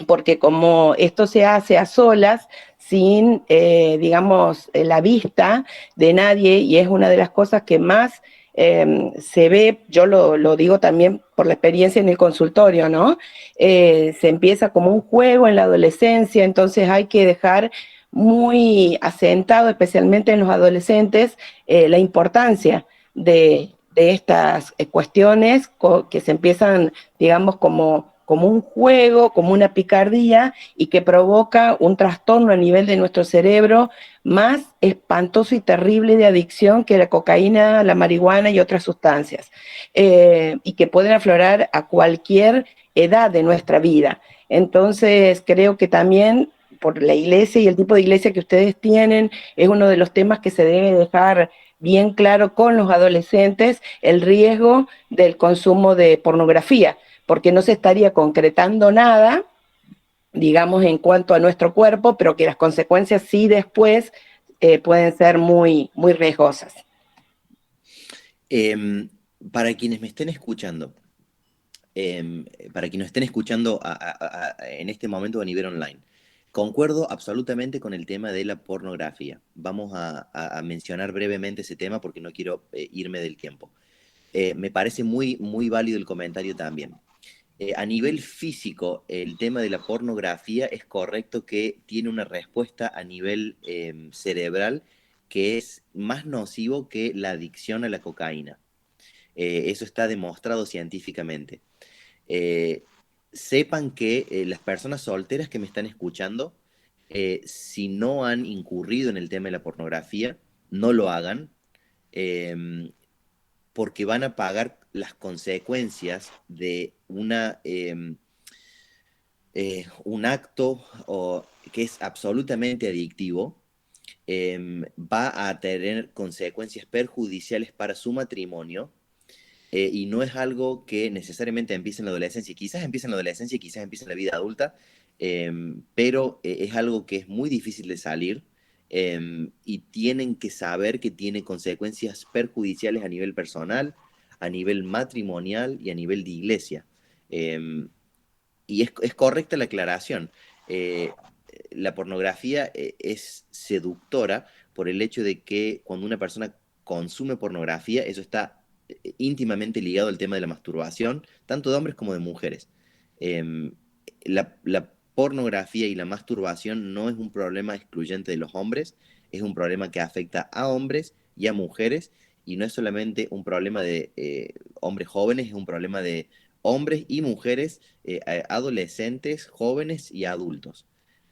porque como esto se hace a solas, sin, digamos, la vista de nadie, y es una de las cosas que más se ve, yo lo digo también por la experiencia en el consultorio, ¿no? Se empieza como un juego en la adolescencia, entonces hay que dejar muy asentado, especialmente en los adolescentes, la importancia de estas cuestiones que se empiezan, digamos, como un juego, como una picardía, y que provoca un trastorno a nivel de nuestro cerebro más espantoso y terrible de adicción que la cocaína, la marihuana y otras sustancias, y que pueden aflorar a cualquier edad de nuestra vida. Entonces, creo que también por la iglesia y el tipo de iglesia que ustedes tienen, es uno de los temas que se debe dejar bien claro con los adolescentes, el riesgo del consumo de pornografía, porque no se estaría concretando nada, digamos, en cuanto a nuestro cuerpo, pero que las consecuencias sí después pueden ser muy, muy riesgosas. Para quienes me estén escuchando, para quienes estén escuchando en este momento a nivel online, concuerdo absolutamente con el tema de la pornografía. Vamos a mencionar brevemente ese tema porque no quiero irme del tiempo. Me parece muy, muy válido el comentario también. A nivel físico, el tema de la pornografía es correcto que tiene una respuesta a nivel cerebral que es más nocivo que la adicción a la cocaína. Eso está demostrado científicamente. Sepan que las personas solteras que me están escuchando, si no han incurrido en el tema de la pornografía, no lo hagan, porque van a pagar las consecuencias de un acto que es absolutamente adictivo. Va a tener consecuencias perjudiciales para su matrimonio, y no es algo que necesariamente empiece en la adolescencia. Quizás empiece en la adolescencia, quizás empiece en la vida adulta, pero es algo que es muy difícil de salir, y tienen que saber que tiene consecuencias perjudiciales a nivel personal, a nivel matrimonial y a nivel de iglesia. Y es correcta la aclaración. Eh, la pornografía es seductora por el hecho de que cuando una persona consume pornografía, eso está íntimamente ligado al tema de la masturbación, tanto de hombres como de mujeres. La pornografía y la masturbación no es un problema excluyente de los hombres, es un problema que afecta a hombres y a mujeres, y no es solamente un problema de hombres jóvenes, es un problema de hombres y mujeres, adolescentes, jóvenes y adultos.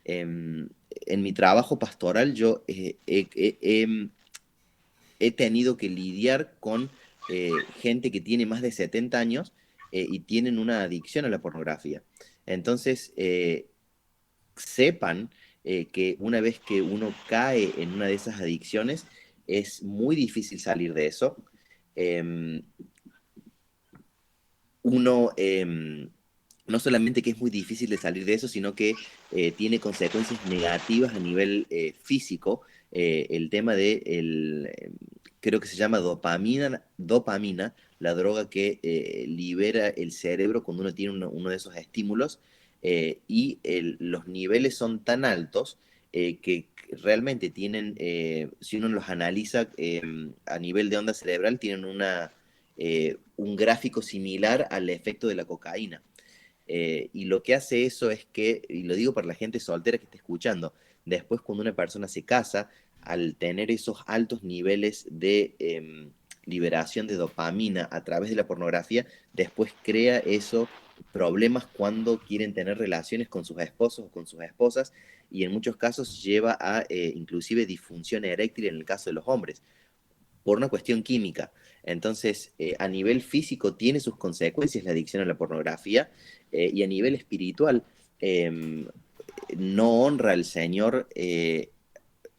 En mi trabajo pastoral yo he tenido que lidiar con gente que tiene más de 70 años, y tienen una adicción a la pornografía. Entonces, sepan que una vez que uno cae en una de esas adicciones, es muy difícil salir de eso. Uno no solamente que es muy difícil de salir de eso, sino que tiene consecuencias negativas a nivel físico. El tema de, creo que se llama dopamina, la droga que libera el cerebro cuando uno tiene uno de esos estímulos, y los niveles son tan altos que realmente tienen, si uno los analiza a nivel de onda cerebral, tienen un gráfico similar al efecto de la cocaína. Y lo que hace eso es que, y lo digo para la gente soltera que está escuchando, después cuando una persona se casa, al tener esos altos niveles de liberación de dopamina a través de la pornografía, después crea eso problemas cuando quieren tener relaciones con sus esposos o con sus esposas, y en muchos casos lleva a inclusive disfunción eréctil en el caso de los hombres, por una cuestión química. Entonces, a nivel físico tiene sus consecuencias la adicción a la pornografía, y a nivel espiritual no honra al Señor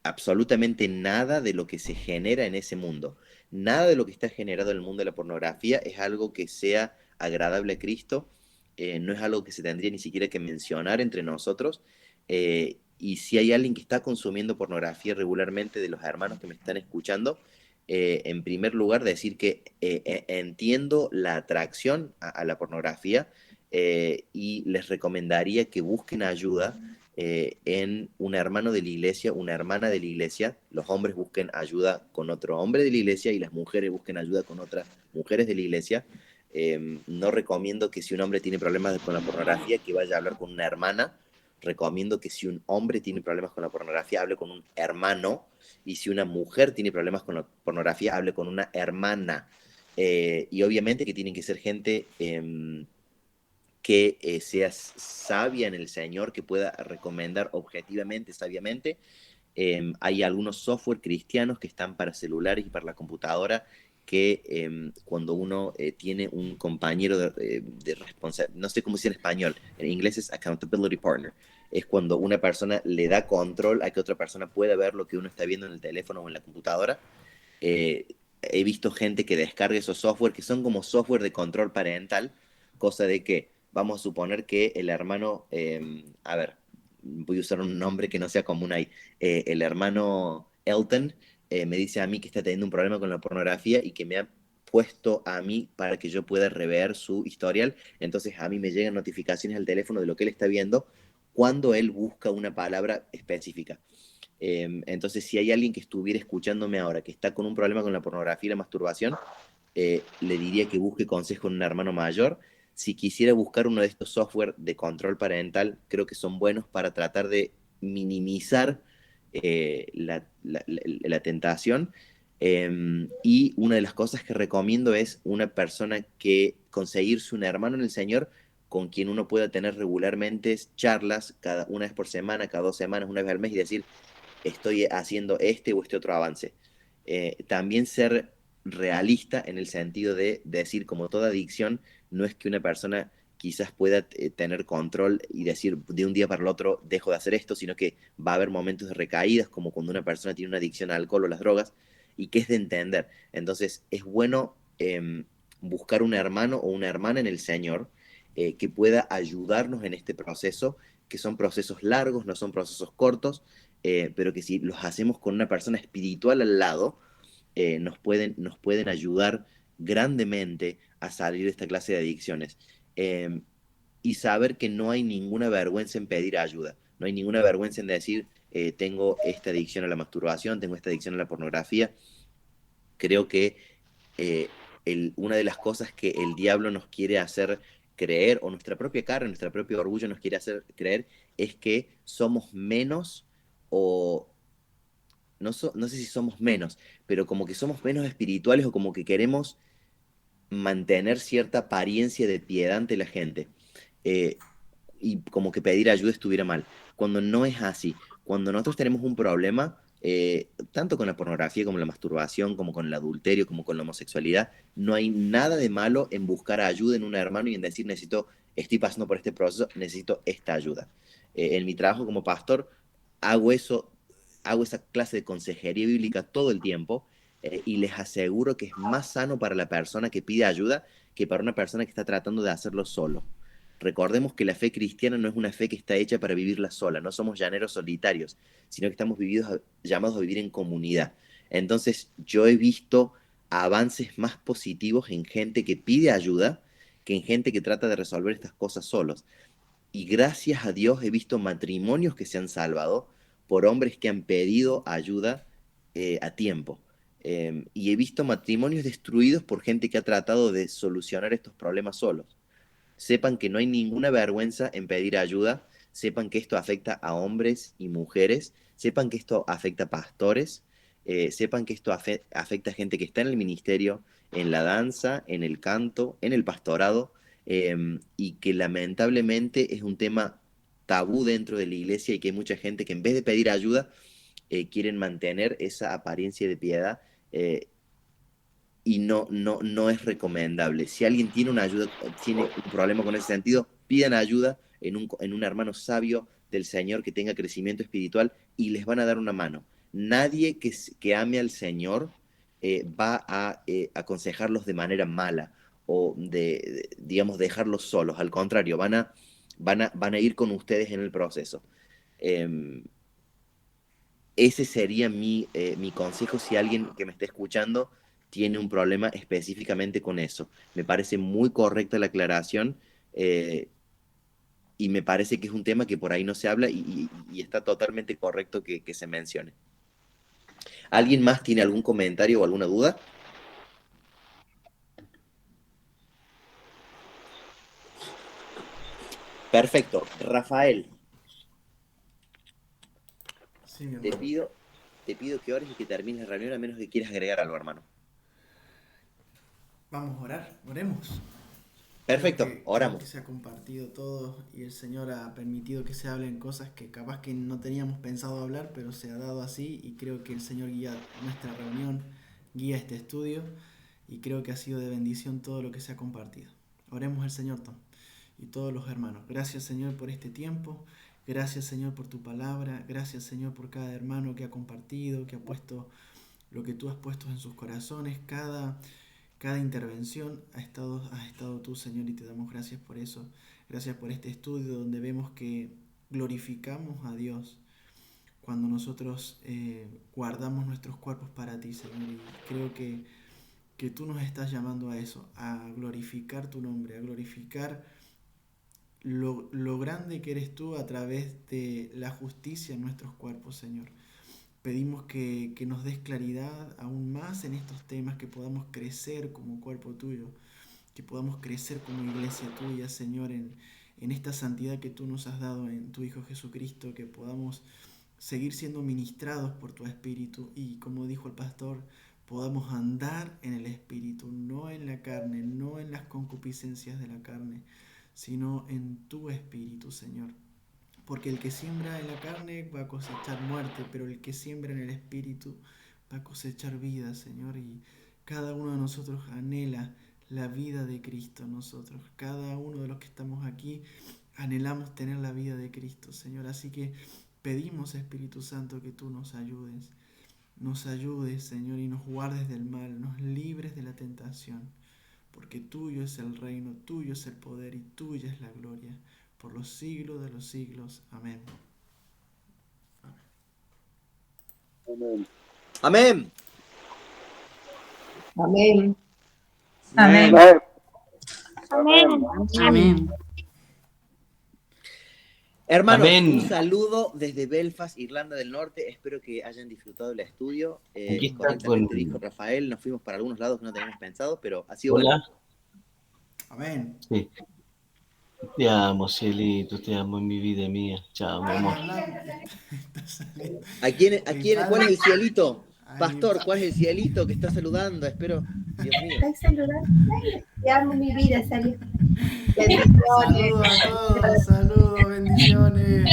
absolutamente nada de lo que se genera en ese mundo. Nada de lo que está generado en el mundo de la pornografía es algo que sea agradable a Cristo, no es algo que se tendría ni siquiera que mencionar entre nosotros. Y si hay alguien que está consumiendo pornografía regularmente de los hermanos que me están escuchando, en primer lugar decir que entiendo la atracción a la pornografía, y les recomendaría que busquen ayuda en un hermano de la iglesia, una hermana de la iglesia. Los hombres busquen ayuda con otro hombre de la iglesia y las mujeres busquen ayuda con otras mujeres de la iglesia. No recomiendo que si un hombre tiene problemas con la pornografía, que vaya a hablar con una hermana. Recomiendo que si un hombre tiene problemas con la pornografía, hable con un hermano, y si una mujer tiene problemas con la pornografía, hable con una hermana. Y obviamente que tienen que ser gente que sea sabia en el Señor, que pueda recomendar objetivamente, sabiamente. Hay algunos software cristianos que están para celulares y para la computadora, que cuando uno tiene un compañero de responsabilidad, no sé cómo decir en español, en inglés es accountability partner, es cuando una persona le da control a que otra persona pueda ver lo que uno está viendo en el teléfono o en la computadora. He visto gente que descarga esos software que son como software de control parental, cosa de que vamos a suponer que el hermano, a ver, voy a usar un nombre que no sea común ahí, el hermano Elton me dice a mí que está teniendo un problema con la pornografía y que me ha puesto a mí para que yo pueda rever su historial. Entonces a mí me llegan notificaciones al teléfono de lo que él está viendo cuando él busca una palabra específica. Entonces, si hay alguien que estuviera escuchándome ahora que está con un problema con la pornografía y la masturbación, le diría que busque consejo en un hermano mayor. Si quisiera buscar uno de estos software de control parental, creo que son buenos para tratar de minimizar la tentación. Y una de las cosas que recomiendo es una persona que conseguirse un hermano en el Señor con quien uno pueda tener regularmente charlas, cada una vez por semana, cada 2 semanas, una vez al mes, y decir, estoy haciendo este o este otro avance. También ser realista en el sentido de decir, como toda adicción, no es que una persona quizás pueda tener control y decir de un día para el otro dejo de hacer esto, sino que va a haber momentos de recaídas, como cuando una persona tiene una adicción al alcohol o las drogas, y que es de entender. Entonces es bueno buscar un hermano o una hermana en el Señor que pueda ayudarnos en este proceso, que son procesos largos, no son procesos cortos, pero que si los hacemos con una persona espiritual al lado, nos pueden ayudar grandemente a salir de esta clase de adicciones. Eh, y saber que no hay ninguna vergüenza en pedir ayuda, no hay ninguna vergüenza en decir, tengo esta adicción a la masturbación, tengo esta adicción a la pornografía. Creo que una de las cosas que el diablo nos quiere hacer creer, o nuestra propia carne, nuestro propio orgullo nos quiere hacer creer, es que somos menos, o no sé si somos menos, pero como que somos menos espirituales, o como que queremos mantener cierta apariencia de piedad ante la gente. Eh, y como que pedir ayuda estuviera mal, cuando no es así. Cuando nosotros tenemos un problema, tanto con la pornografía como la masturbación, como con el adulterio, como con la homosexualidad, no hay nada de malo en buscar ayuda en un hermano y en decir, estoy pasando por este proceso, necesito esta ayuda. En mi trabajo como pastor, hago eso, hago esa clase de consejería bíblica todo el tiempo, y les aseguro que es más sano para la persona que pide ayuda que para una persona que está tratando de hacerlo solo. Recordemos que la fe cristiana no es una fe que está hecha para vivirla sola, no somos llaneros solitarios, sino que estamos llamados a vivir en comunidad. Entonces, yo he visto avances más positivos en gente que pide ayuda que en gente que trata de resolver estas cosas solos. Y gracias a Dios he visto matrimonios que se han salvado por hombres que han pedido ayuda a tiempo. Y he visto matrimonios destruidos por gente que ha tratado de solucionar estos problemas solos. Sepan que no hay ninguna vergüenza en pedir ayuda, sepan que esto afecta a hombres y mujeres, sepan que esto afecta a pastores, sepan que esto afecta a gente que está en el ministerio, en la danza, en el canto, en el pastorado, y que lamentablemente es un tema tabú dentro de la iglesia, y que hay mucha gente que en vez de pedir ayuda, quieren mantener esa apariencia de piedad, y no es recomendable. Si alguien tiene una ayuda, tiene un problema con ese sentido, pidan ayuda en un hermano sabio del Señor que tenga crecimiento espiritual, y les van a dar una mano. nadie que ame al Señor va a aconsejarlos de manera mala o digamos, dejarlos solos. Al contrario, van a ir con ustedes en el proceso. Ese sería mi consejo si alguien que me esté escuchando tiene un problema específicamente con eso. Me parece muy correcta la aclaración y me parece que es un tema que por ahí no se habla y está totalmente correcto que se mencione. ¿Alguien más tiene algún comentario o alguna duda? Perfecto. Rafael, Sí, mi te hermano. pido que ores y que termines la reunión a menos que quieras agregar algo, hermano. Vamos a orar, oremos. Perfecto, Creo que oramos. se ha compartido todo y el Señor ha permitido que se hablen cosas que capaz que no teníamos pensado hablar, pero se ha dado así y creo que el Señor guía nuestra reunión, guía este estudio y creo que ha sido de bendición todo lo que se ha compartido. Oremos al Señor, Tom, y todos los hermanos. Gracias, Señor, por este tiempo. Gracias, Señor, por tu palabra. Gracias, Señor, por cada hermano que ha compartido, que ha puesto lo que tú has puesto en sus corazones. Cada intervención has estado tú, Señor, y te damos gracias por eso. Gracias por este estudio donde vemos que glorificamos a Dios cuando nosotros guardamos nuestros cuerpos para ti, Señor. Y creo que tú nos estás llamando a eso, a glorificar tu nombre, a glorificar lo grande que eres tú a través de la justicia en nuestros cuerpos, Señor. Pedimos que nos des claridad aún más en estos temas, que podamos crecer como cuerpo tuyo, que podamos crecer como iglesia tuya, Señor, en esta santidad que tú nos has dado en tu Hijo Jesucristo, que podamos seguir siendo ministrados por tu Espíritu y, como dijo el pastor, podamos andar en el Espíritu, no en la carne, no en las concupiscencias de la carne, sino en tu Espíritu, Señor. Porque el que siembra en la carne va a cosechar muerte, pero el que siembra en el Espíritu va a cosechar vida, Señor. Y cada uno de nosotros anhela la vida de Cristo en nosotros. Cada uno de los que estamos aquí anhelamos tener la vida de Cristo, Señor. Así que pedimos, Espíritu Santo, que tú nos ayudes, Señor, y nos guardes del mal, nos libres de la tentación. Porque tuyo es el reino, tuyo es el poder y tuya es la gloria por los siglos de los siglos. Amén. Amén. Amén. Amén. Amén. Amén. Amén. Hermanos, Amén. un saludo desde Belfast, Irlanda del Norte. Espero que hayan disfrutado el estudio. Aquí está Correctamente con- dijo Rafael, nos fuimos para algunos lados que no teníamos pensado, pero ha sido Hola. bueno. Amén. Sí. Te amo, cielito, te amo en mi vida mía. Chao, mi amor. ¿Cuál es el cielito? Ay, Pastor, mi- ¿cuál es el cielito que está saludando? Espero, Dios mío. Estoy saludando. Te amo mi vida, Sally. Saludos a todos, saludos, bendiciones.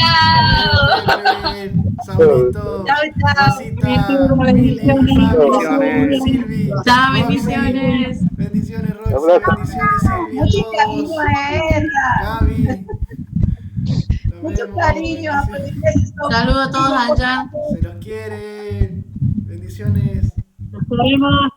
Pepe, Saulito, Chao, chao. Rosita, Mili, Fabi, Silvi. Chao, Roxy. bendiciones. Bendiciones, Roxy, bendiciones, Silvi, a Mucho todos. cariño a ella. Gaby. Nos Mucho vemos, cariño. bendiciones. Saludos a todos allá. Se los quieren. Bendiciones. Nos vemos.